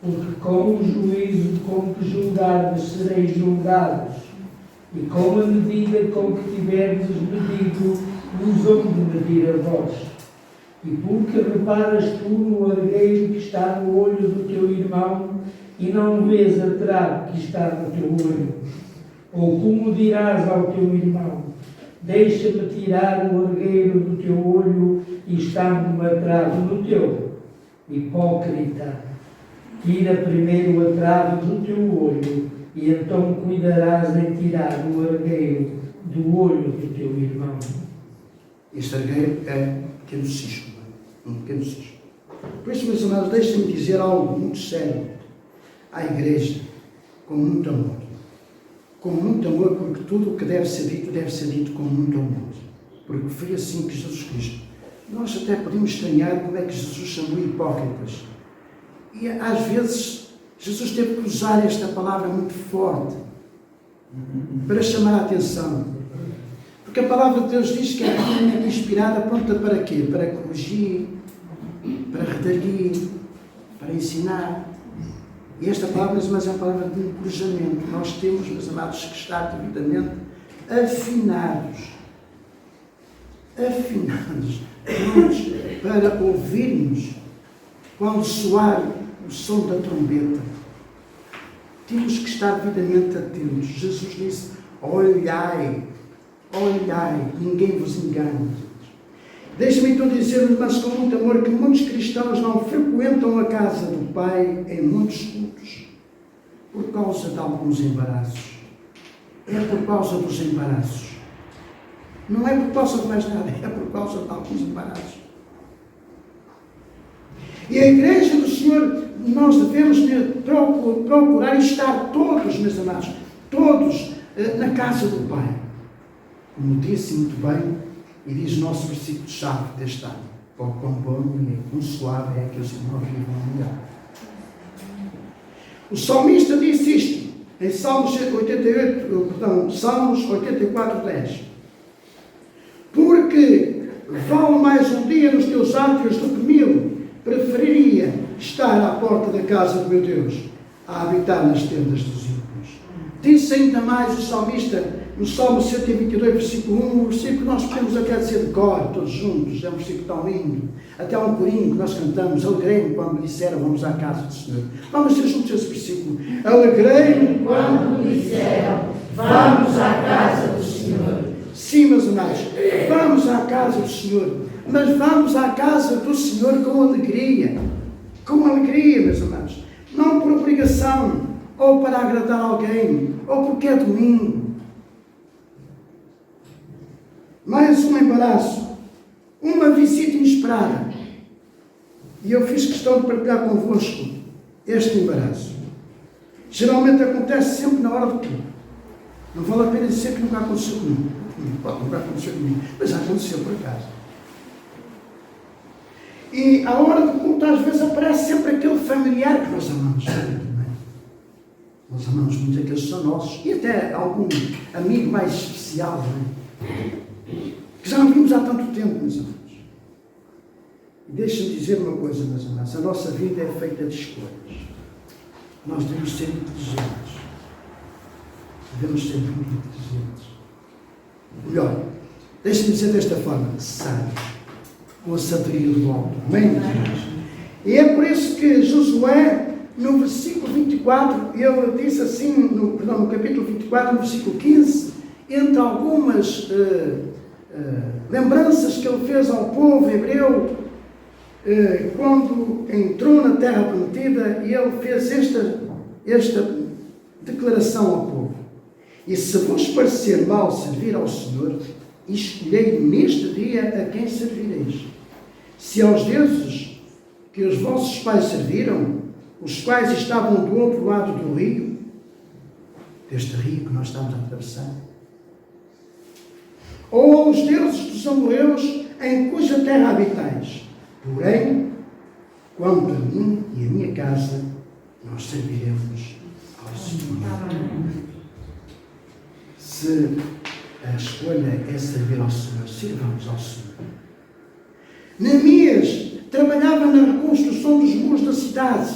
porque com o juízo com que julgardes sereis julgados, e com a medida com que tiverdes medido, vos hão de medir a vós. E porque reparas tu no argueiro que está no olho do teu irmão, e não vês a trave que está no teu olho? Ou como dirás ao teu irmão, deixa-me tirar o argueiro do teu olho e está-me uma trave no teu? Hipócrita, tira primeiro a trave do teu olho, e então cuidarás em tirar o argueiro do olho do teu irmão. Este argueiro é um pequeno cisco. Um pequeno cisco. Por isso, meus amados, deixem-me dizer algo muito sério à igreja, com muito amor. Com muito amor, porque tudo o que deve ser dito com muito amor. Porque foi assim que Jesus Cristo. Nós até podemos estranhar como é que Jesus chamou hipócritas. E às vezes Jesus teve que usar esta palavra muito forte para chamar a atenção. Porque a palavra de Deus diz que é inspirada, pronta para quê? Para corrigir, para redarguir, para ensinar. E esta palavra, mas é uma palavra de encorajamento. Nós temos, meus amados, que estar devidamente afinados, prontos para ouvirmos quando soar o som da trombeta. Temos que estar devidamente atentos. Jesus disse, olhai, ninguém vos engane. Deixe-me então dizer-vos, mas com muito amor, que muitos cristãos não frequentam a casa do Pai em muitos cultos por causa de alguns embaraços. É por causa dos embaraços. Não é por causa de mais nada, é por causa de alguns embaraços. E a igreja do Senhor, nós devemos procurar estar todos, meus amados, todos na casa do Pai. Como disse muito bem, e diz o nosso versículo-chave deste ano, quão bom e quão suave é que os irmãos vivam melhor. O salmista disse isto, em Salmos 84, 10. Porque vale mais um dia nos teus átrios do que 1000, preferiria estar à porta da casa do meu Deus, a habitar nas tendas dos ímpios. Disse ainda mais o salmista, no Salmo 122, versículo 1, um versículo que nós podemos até dizer de cor, todos juntos, é um versículo tão lindo. Até um corinho que nós cantamos, alegrei-me quando me disseram, vamos à casa do Senhor. Vamos ser juntos esse versículo. Alegrei-me quando me disseram, vamos à casa do Senhor. Sim, meus amados, vamos à casa do Senhor, mas vamos à casa do Senhor com alegria, meus amados, não por obrigação, ou para agradar alguém, ou porque é domingo. Mais um embaraço, uma visita inesperada. E eu fiz questão de partilhar convosco este embaraço. Geralmente acontece sempre na hora do culto. Não vale a pena dizer que nunca aconteceu comigo. Pode nunca acontecer comigo, mas já aconteceu por acaso. E à hora do culto, às vezes aparece sempre aquele familiar que nós amamos. Nós amamos muito aqueles que são nossos. E até algum amigo mais especial, não é? Que já não vimos há tanto tempo, meus amados. E deixem-me dizer uma coisa, meus amados. A nossa vida é feita de escolhas. Nós devemos ser inteligentes. Devemos ser muito inteligentes. Melhor, deixem-me dizer desta forma, sábios, com a sabedoria do alto. Amém? E é por isso que Josué, no versículo 24, ele disse assim, no capítulo 24, no versículo 15, entre algumas lembranças que ele fez ao povo hebreu, quando entrou na terra prometida, e ele fez esta declaração ao povo: e se vos parecer mal servir ao Senhor, escolhei neste dia a quem servireis. Se aos deuses que os vossos pais serviram, os quais estavam do outro lado do rio, deste rio que nós estamos a atravessar, ou aos deuses dos amorreus em cuja terra habitais. Porém, quanto a mim e a minha casa, nós serviremos ao Senhor. Se a escolha é servir ao Senhor, sirvamos ao Senhor. Neemias trabalhava na reconstrução dos muros da cidade.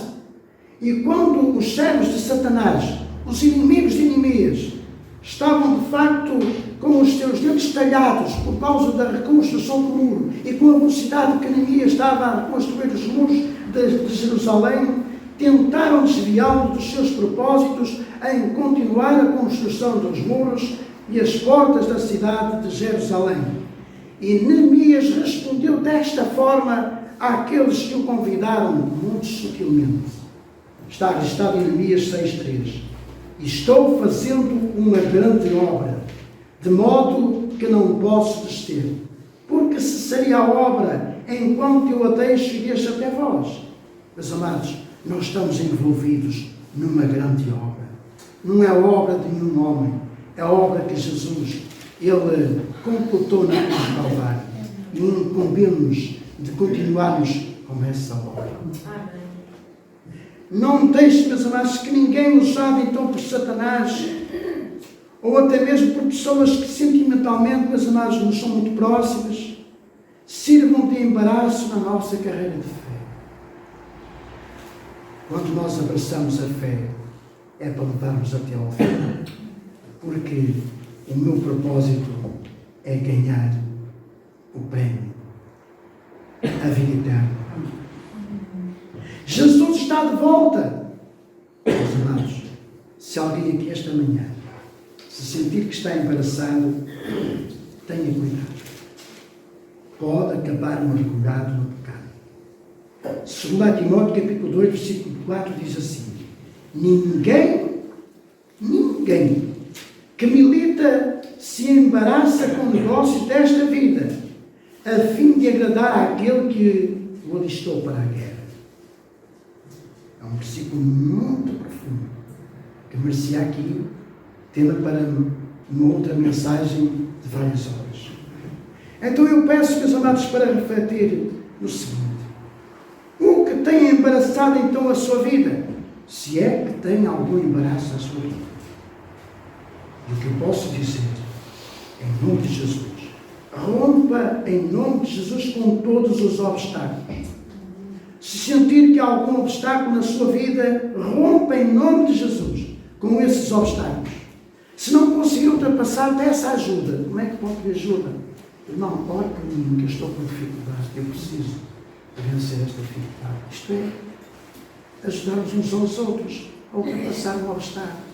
E quando os servos de Satanás, os inimigos de Neemias, estavam de facto com os seus dentes talhados por causa da reconstrução do muro e com a velocidade que Neemias estava a reconstruir os muros de Jerusalém, tentaram desviá-lo dos seus propósitos em continuar a construção dos muros e as portas da cidade de Jerusalém. E Neemias respondeu desta forma àqueles que o convidaram muito sutilmente. Está registado em Neemias 6:3. Estou fazendo uma grande obra, de modo que não posso descer, porque cessaria a obra enquanto eu a deixo e deixo até vós. Meus amados, nós estamos envolvidos numa grande obra. Não é obra de nenhum homem, é a obra que Jesus, ele completou na cruz do Calvário, e incumbe-nos de continuarmos com essa obra. Não deixe, meus amados, que ninguém usado então por Satanás, ou até mesmo por pessoas que sentimentalmente, meus amados, nos são muito próximas, sirvam de embaraço na nossa carreira de fé. Quando nós abraçamos a fé, é para levarmos até ao fim, porque o meu propósito é ganhar o prémio, a vida eterna. Jesus está de volta. Meus amados, se alguém aqui esta manhã se sentir que está embaraçado, tenha cuidado. Pode acabar mergulhado no pecado. 2 Timóteo capítulo 2, versículo 4 diz assim: ninguém que milita se embaraça com negócios desta vida, a fim de agradar àquele que o alistou para a guerra. É um versículo muito profundo, que merecia aqui tema para uma outra mensagem de várias horas. Então eu peço, meus amados, para refletir no seguinte: o que tem embaraçado então a sua vida? Se é que tem algum embaraço na sua vida. E o que eu posso dizer, em nome de Jesus, rompa em nome de Jesus com todos os obstáculos. Se sentir que há algum obstáculo na sua vida, rompa em nome de Jesus com esses obstáculos. Se não conseguir ultrapassar, peça ajuda. Como é que pode pedir ajuda? Irmão, ore por mim, que eu estou com dificuldade, eu preciso vencer esta dificuldade. Isto é, ajudarmos uns aos outros a ultrapassar um obstáculo.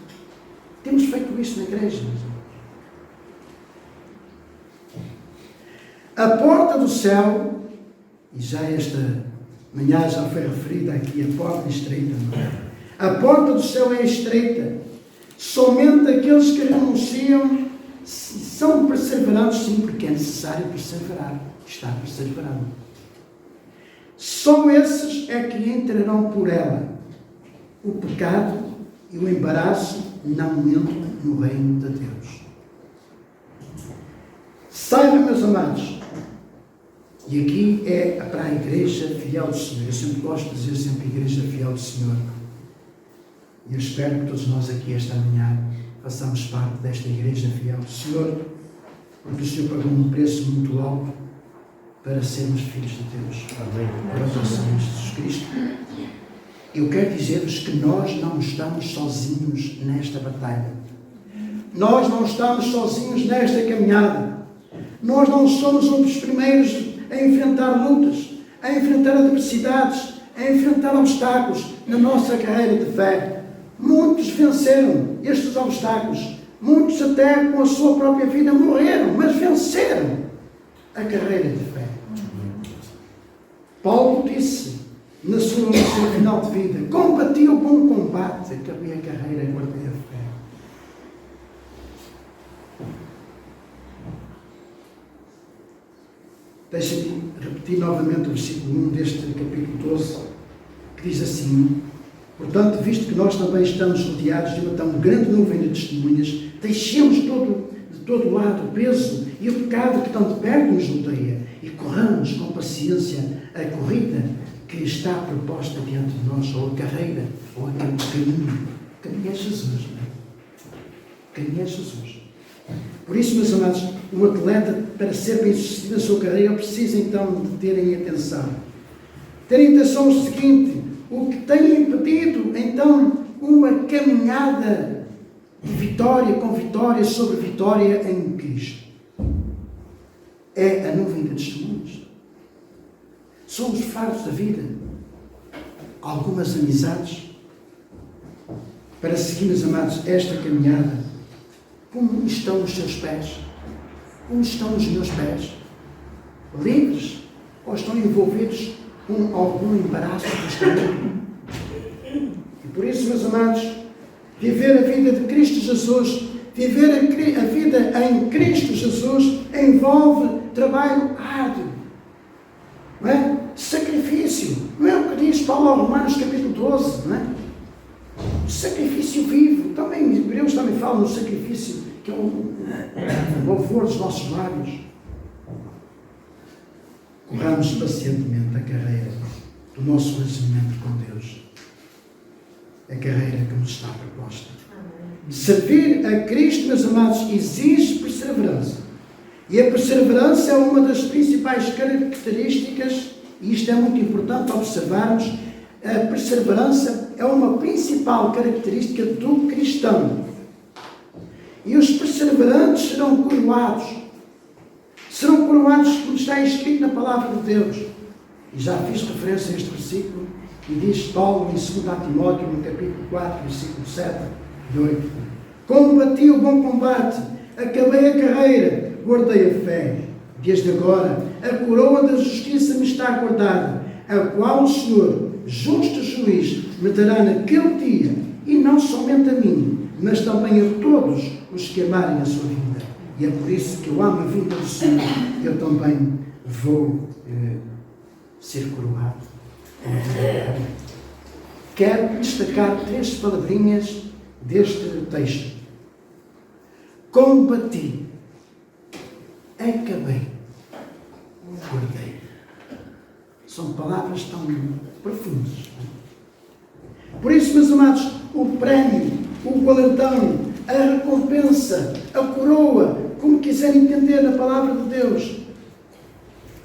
Temos feito isso na igreja, meus amigos. A porta do céu, e já esta manhã já foi referida aqui, a porta estreita, não é? A porta do céu é estreita. Somente aqueles que renunciam são perseverantes, sim, porque é necessário perseverar. Está perseverando. Só esses é que entrarão por ela. O pecado e o embaraço não entram no reino de Deus. Saiba, meus amados, e aqui é para a Igreja Fiel do Senhor. Eu sempre gosto de dizer sempre Igreja Fiel do Senhor. E eu espero que todos nós aqui esta manhã façamos parte desta Igreja Fiel do Senhor, porque o Senhor pagou um preço muito alto para sermos filhos de Deus. Amém. Para abraçarmos Jesus Cristo. Eu quero dizer-vos que nós não estamos sozinhos nesta batalha. Nós não estamos sozinhos nesta caminhada. Nós não somos um dos primeiros a enfrentar lutas, a enfrentar adversidades, a enfrentar obstáculos na nossa carreira de fé. Muitos venceram estes obstáculos. Muitos até com a sua própria vida morreram, mas venceram a carreira de fé. Paulo disse no seu final de vida: combati o bom combate, acabei a carreira e guardei a fé. Deixem-me repetir novamente o versículo 1 deste capítulo 12, que diz assim: portanto, visto que nós também estamos rodeados de uma tão grande nuvem de testemunhas, deixemos de todo lado o peso e o pecado que tão de perto nos rodeia e corramos com paciência a corrida que está proposta diante de nós, ou a carreira, ou aquele caminho. O caminho é Jesus, não é? O caminho é Jesus. Por isso, meus amados, um atleta, para ser bem sucedido na sua carreira, precisa então de terem atenção. Terem atenção ao seguinte: o que tem impedido então uma caminhada de vitória com vitória sobre vitória em Cristo é a nuvem de testemunhos. São os faros da vida. Algumas amizades para seguir, meus amados, esta caminhada. Como estão os seus pés? Como estão os meus pés? Livres? Ou estão envolvidos com algum embaraço do caminho? E por isso, meus amados, viver a vida de Cristo Jesus, viver a vida em Cristo Jesus, envolve trabalho árduo, não é? Sacrifício. Não é o que diz Paulo aos Romanos capítulo 12, não é? Sacrifício vivo. Também os Hebreus também falam no sacrifício, que é o louvor dos nossos lábios. Corramos pacientemente a carreira do nosso relacionamento com Deus. A carreira que nos está proposta. Servir a Cristo, meus amados, exige perseverança. E a perseverança é uma das principais características, e isto é muito importante observarmos, a perseverança é uma principal característica do cristão. E os perseverantes serão coroados. Serão coroados como está escrito na palavra de Deus. E já fiz referência a este versículo, e diz Paulo em 2 Timóteo, no capítulo 4, versículo 7 e 8. Combati o bom combate, acabei a carreira, guardei a fé. Desde agora, a coroa da justiça me está guardada, a qual o Senhor, justo juiz, me dará naquele dia, e não somente a mim, mas também a todos os que amarem a sua vida. E é por isso que eu amo a vida do Senhor, eu também vou ser coroado. Quero destacar 3 palavrinhas deste texto. Combati, acabei, guardei. São palavras tão profundas. Por isso, meus amados, o prémio, o galardão, a recompensa, a coroa, como quiserem entender na palavra de Deus,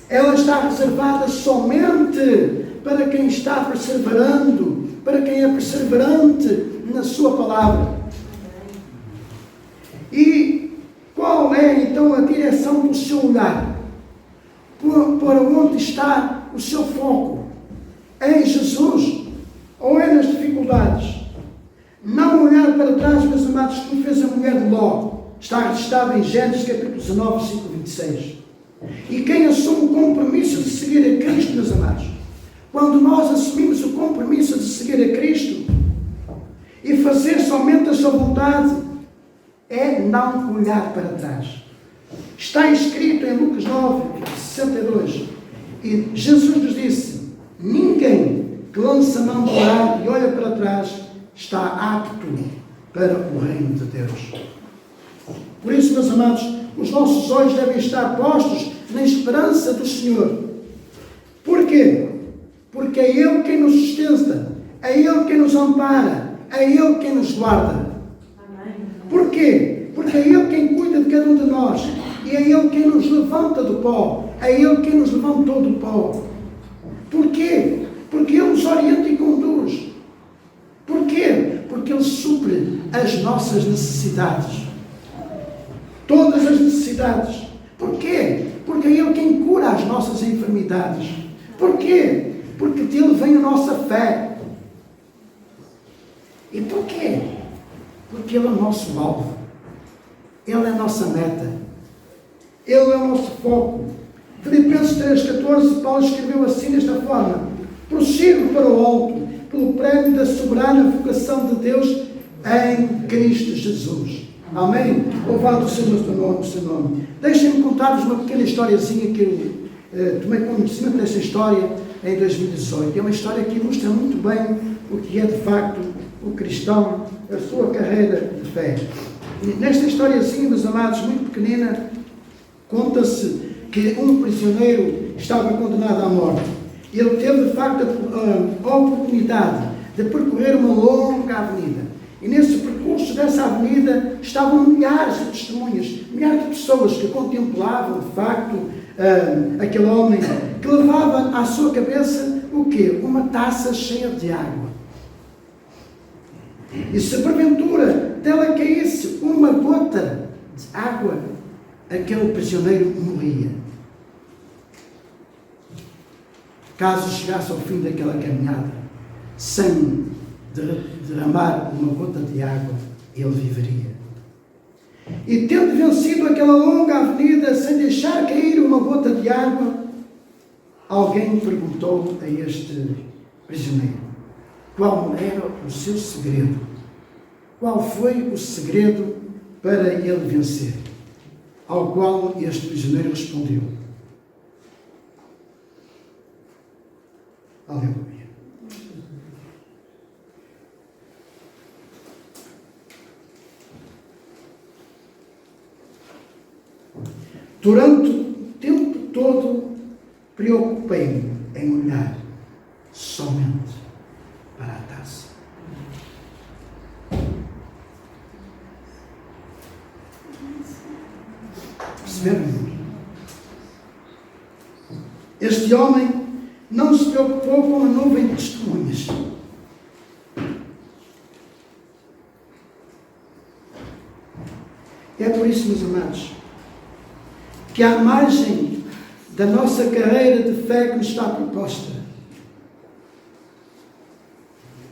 ela está reservada somente para quem está perseverando, para quem é perseverante na sua palavra. E qual é então a direção do seu olhar? Para onde está o seu foco? É em Jesus ou é nas dificuldades? Não olhar para trás, meus amados, como fez a mulher de Ló. Está registado em Gênesis capítulo 19, versículo 26. E quem assume o compromisso de seguir a Cristo, meus amados, quando nós assumimos o compromisso de seguir a Cristo, e fazer somente a sua vontade é não olhar para trás. Está escrito em Lucas 9, 62, e Jesus nos disse: ninguém que lança a mão para o ar e olha para trás está apto para o reino de Deus. Por isso, meus amados, os nossos olhos devem estar postos na esperança do Senhor. Porquê? Porque é Ele quem nos sustenta, é Ele quem nos ampara, é Ele quem nos guarda. Porquê? Porque é Ele quem cuida de cada um de nós, e é Ele quem nos levanta do pó, é Ele quem nos levantou do pó. Porquê? Porque Ele nos orienta e conduz. Porquê? Porque Ele supre as nossas necessidades. Todas as necessidades. Porquê? Porque é Ele quem cura as nossas enfermidades. Porquê? Porque dele vem a nossa fé. E porquê? Porque Ele é o nosso alvo. Ele é a nossa meta. Ele é o nosso foco. Filipenses 3,14, Paulo escreveu assim desta forma: prossigo para o alto, pelo prémio da soberana vocação de Deus em Cristo Jesus. Amém? Louvado seja o seu nome. Deixem-me contar-vos uma pequena historiazinha que eu tomei conhecimento desta história em 2018. É uma história que ilustra muito bem o que é de facto o cristão, a sua carreira de fé. E nesta historiazinha, meus amados, muito pequenina, conta-se que um prisioneiro estava condenado à morte. Ele teve de facto a oportunidade de percorrer uma longa avenida. E nesse percurso dessa avenida estavam milhares de testemunhas, milhares de pessoas que contemplavam de facto aquele homem que levava à sua cabeça o quê? Uma taça cheia de água. E se porventura dela caísse uma gota de água, aquele prisioneiro morria. Caso chegasse ao fim daquela caminhada, sem derramar uma gota de água, ele viveria. E tendo vencido aquela longa avenida, sem deixar cair uma gota de água, alguém perguntou a este prisioneiro qual era o seu segredo. Qual foi o segredo para ele vencer? Ao qual este prisioneiro respondeu: aleluia. Durante o tempo todo, preocupei-me em olhar somente para a taça. Perceberam? Este homem não se preocupou com a nuvem de testemunhas. É por isso, meus amados, que à margem da nossa carreira de fé que nos está proposta,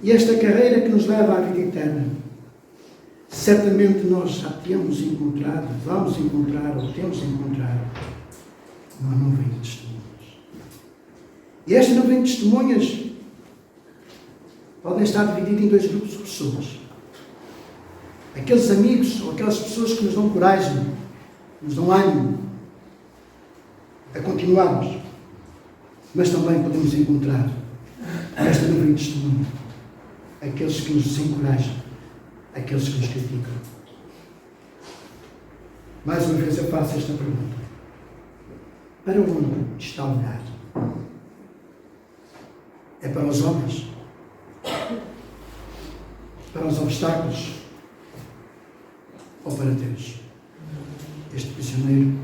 e esta carreira que nos leva à vida eterna, certamente nós já temos encontrado, vamos encontrar ou temos encontrado uma nuvem de testemunhas. E esta nuvem de testemunhas podem estar dividida em dois grupos de pessoas. Aqueles amigos ou aquelas pessoas que nos dão coragem, nos dão ânimo a continuarmos. Mas também podemos encontrar esta nuvem de testemunho aqueles que nos desencorajam, aqueles que nos criticam. Mais uma vez eu faço esta pergunta: para onde está a olhar? É para os homens? Para os obstáculos? Ou para Deus? Este prisioneiro,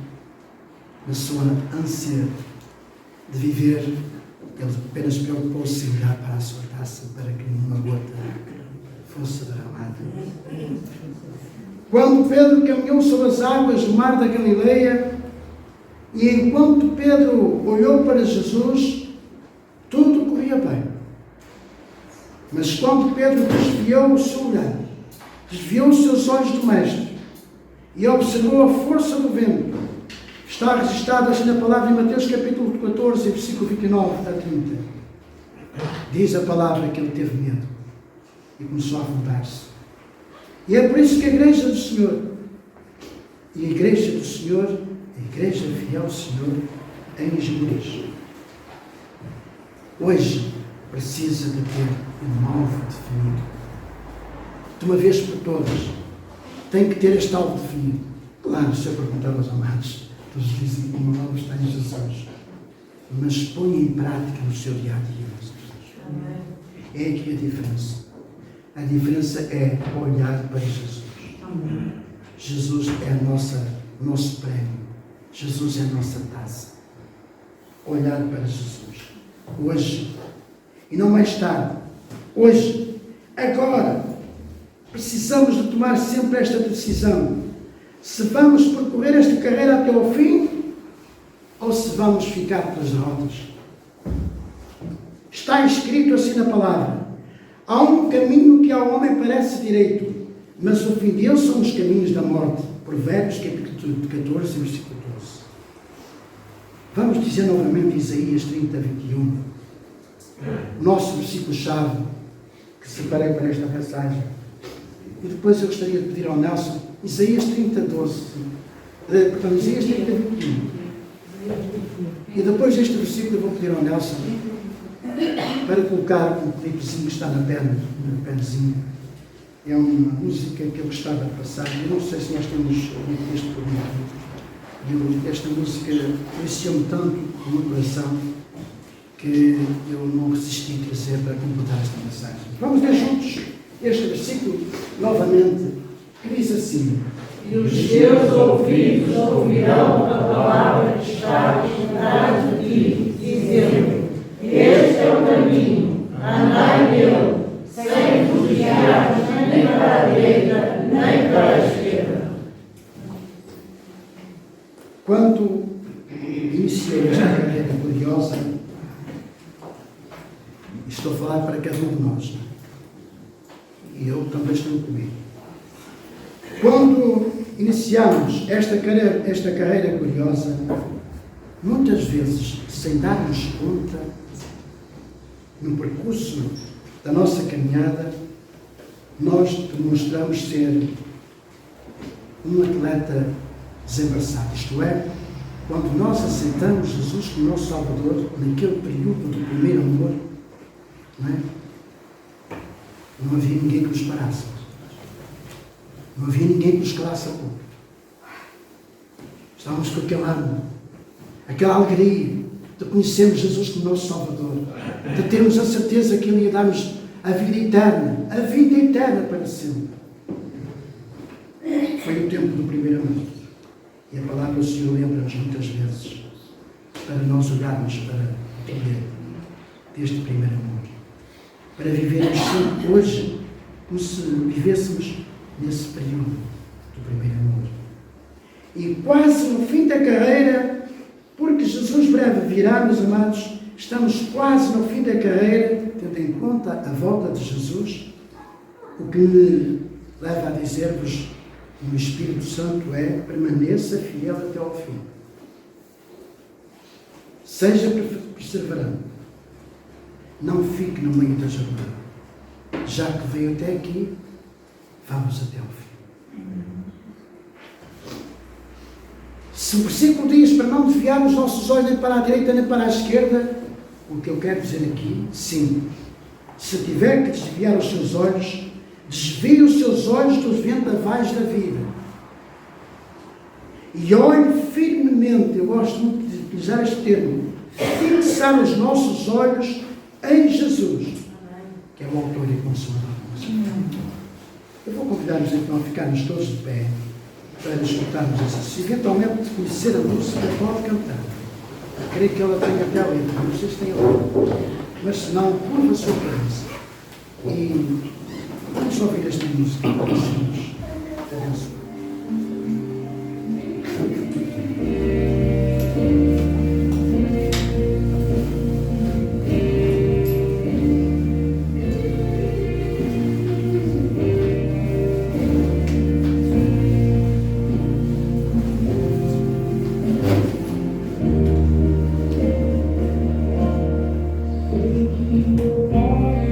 na sua ânsia de viver, ele apenas preocupou-se em olhar para a sua taça para que nenhuma gota fosse derramada. Quando Pedro caminhou sobre as águas do mar da Galileia, e enquanto Pedro olhou para Jesus, tudo corria bem. Mas quando Pedro desviou o seu olhar, desviou os seus olhos do Mestre e observou a força do vento, está registrado assim na palavra em Mateus capítulo 14, versículo 29 a 30. Diz a palavra que ele teve medo. e começou a afundar-se. E é por isso que a igreja do Senhor, e a igreja do Senhor, a igreja fiel ao Senhor, em Esmoriz, hoje precisa de ter um alvo definido. De uma vez por todas, tem que ter este alvo definido. Claro, se eu perguntar aos amados, todos dizem que o meu alvo está em Jesus. Mas põe em prática no seu dia-a-dia. É aqui a diferença. A diferença é olhar para Jesus. Jesus é o nosso prémio. Jesus é a nossa taça. Olhar para Jesus. Hoje. E não mais tarde. Hoje. Agora. Precisamos de tomar sempre esta decisão. Se vamos percorrer esta carreira até ao fim, ou se vamos ficar pelas derrotas. Está escrito assim na palavra: há um caminho que ao homem parece direito, mas o fim dele são os caminhos da morte. Provérbios capítulo 14, versículo 12. Vamos dizer novamente Isaías 30, 21. Nosso versículo-chave, que separei para esta mensagem. E depois eu gostaria de pedir ao Nelson, Isaías 30, 12. Portanto, Isaías 30, 21. E depois deste versículo eu vou pedir ao Nelson para colocar um clipezinho que está na penzinha. É uma música que eu gostava de passar. Eu não sei se nós temos este problema. Esta música conheceu-me tanto no meu coração que eu não resisti a trazer para completar esta mensagem. Vamos ler juntos este versículo novamente, que diz assim: E os teus ouvidos ouvirão a palavra que está por trás de ti, dizendo: este é o caminho, andai nele, sem vos desviar nem para a direita, nem para a esquerda. Quando iniciei esta carreira gloriosa, estou a falar para cada um de nós, e eu também estou comigo. Quando iniciamos esta carreira gloriosa, muitas vezes, sem darmos conta, no percurso da nossa caminhada, nós demonstramos ser um atleta desembaraçado. Isto é, quando nós aceitamos Jesus como nosso Salvador, naquele período do primeiro amor, não havia ninguém que nos parasse. Não havia ninguém que nos calasse a boca. Estávamos com aquele ânimo, aquela alegria de conhecermos Jesus como nosso Salvador, de termos a certeza que Ele ia dar-nos a vida eterna para sempre. Foi o tempo do primeiro amor. E a palavra do Senhor lembra-nos muitas vezes para nós olharmos para o poder deste primeiro amor. Para vivermos sempre hoje como se vivêssemos nesse período do primeiro amor. E quase no fim da carreira, porque Jesus breve virá, meus amados, estamos quase no fim da carreira, tendo em conta a volta de Jesus, o que me leva a dizer-vos, o Espírito Santo é: permaneça fiel até ao fim. Seja perseverante. Não fique no meio da jornada. Já que veio até aqui, vamos até ao fim. Se o versículo diz para não desviar os nossos olhos nem para a direita nem para a esquerda, o que eu quero dizer aqui, sim. Se tiver que desviar os seus olhos, desvie os seus olhos dos vendavais da vida. E olhe firmemente, eu gosto muito de utilizar este termo, fixar os nossos olhos em Jesus, que é o autor e consumador da nossa fé. Eu vou convidar-vos então a ficarmos todos de pé para escutarmos isso. Se eventualmente conhecer a música, pode cantar. Eu creio que ela tem até a letra, não sei se tem a letra. Mas se não, curva a sua cabeça. E vamos ouvir esta música. Abençoe. Thank you.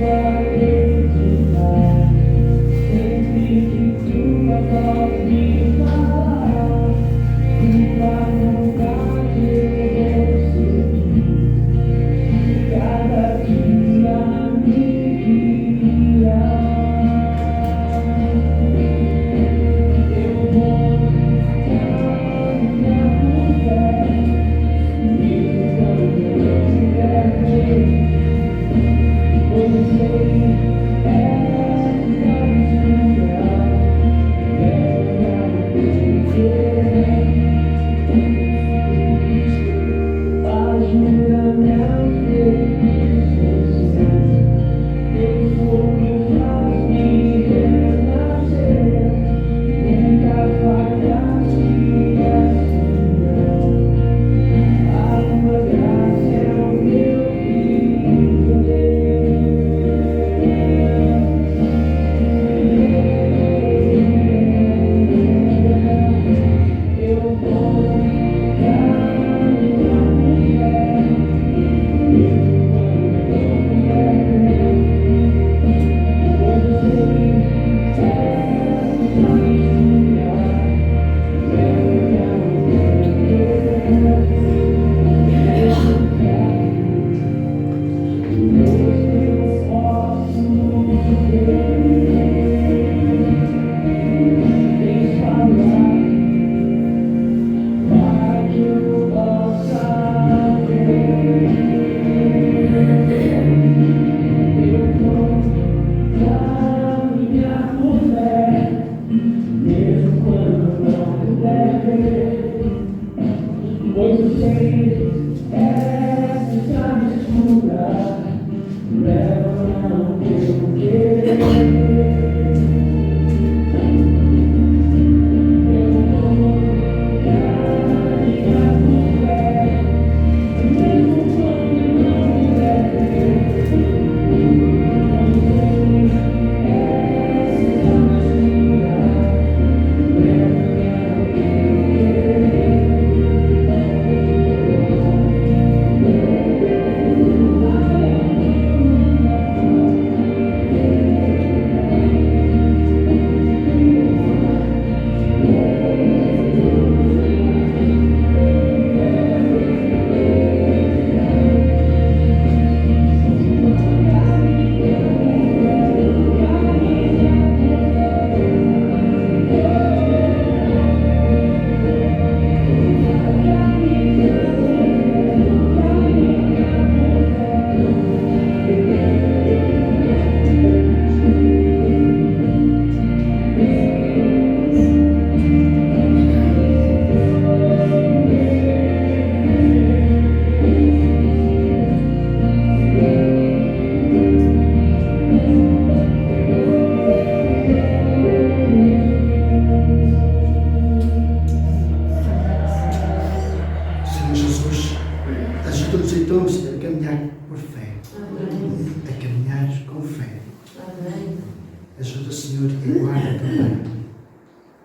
Senhor, e guarda também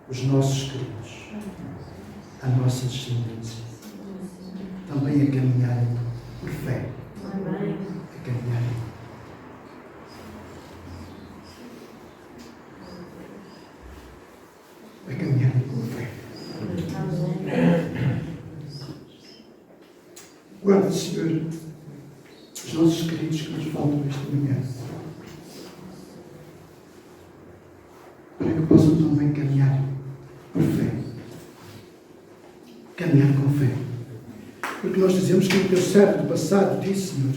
os nossos queridos, a nossa descendência, também a caminharem por fé, a caminharem. A caminharem por fé. Guarda, Senhor, os nossos queridos que nos faltam esta manhã, para que possam também caminhar por fé. Caminhar com fé. Porque nós dizemos que o teu servo do passado disse, Senhor,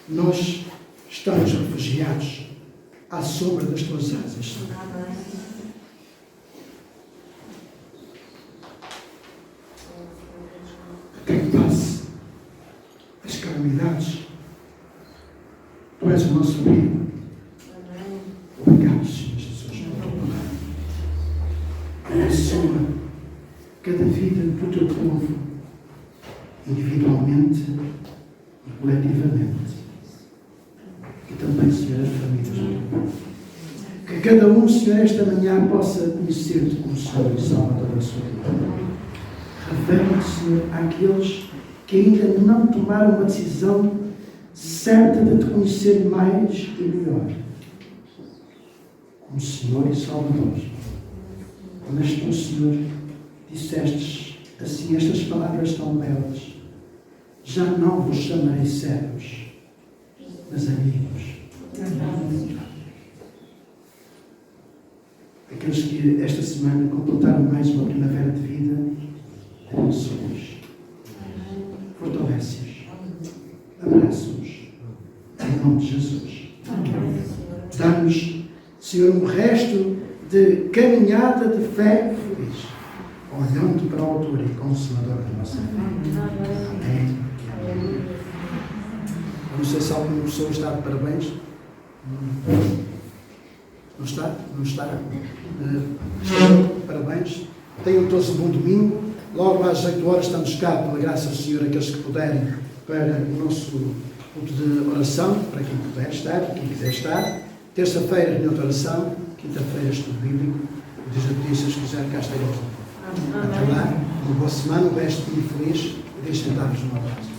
nós estamos refugiados à sombra das tuas asas, Senhor. Até que passe as calamidades, tu és o nosso amigo. Obrigado, Senhor Jesus, por tua palavra. Abençoa cada vida do teu povo, individualmente e coletivamente. E também, Senhor, as famílias. Que cada um, Senhor, esta manhã possa conhecer-te como Senhor e Salvador da sua vida. Revela-te, Senhor, àqueles que ainda não tomaram uma decisão certa de te conhecer mais e melhor. Como Senhor e Salvador. Mas tu, Senhor, dissestes assim estas palavras tão belas: já não vos chamarei servos, mas amigos. Aqueles que esta semana completaram mais uma primavera de vida, abençoa-os, fortalece-os, abraça-os, em nome de Jesus. Dá-nos, Senhor, um resto de caminhada de fé feliz, olhando para o autor e consolador da nossa fé. Amém. Não sei se alguma pessoa está de parabéns. Não está? Não está? Parabéns. Tenham todos um bom domingo. Logo às 8 horas estamos cá, pela graça do Senhor, aqueles que puderem, para o nosso culto de oração, para quem puder estar, quem quiser estar. Terça-feira, reunião de oração. Quinta-feira, estudo bíblico. Diz a pedir, se quiser, cá estaremos. Até lá. Uma boa semana, um resto de dia feliz. E deixem dar-vos um abraço.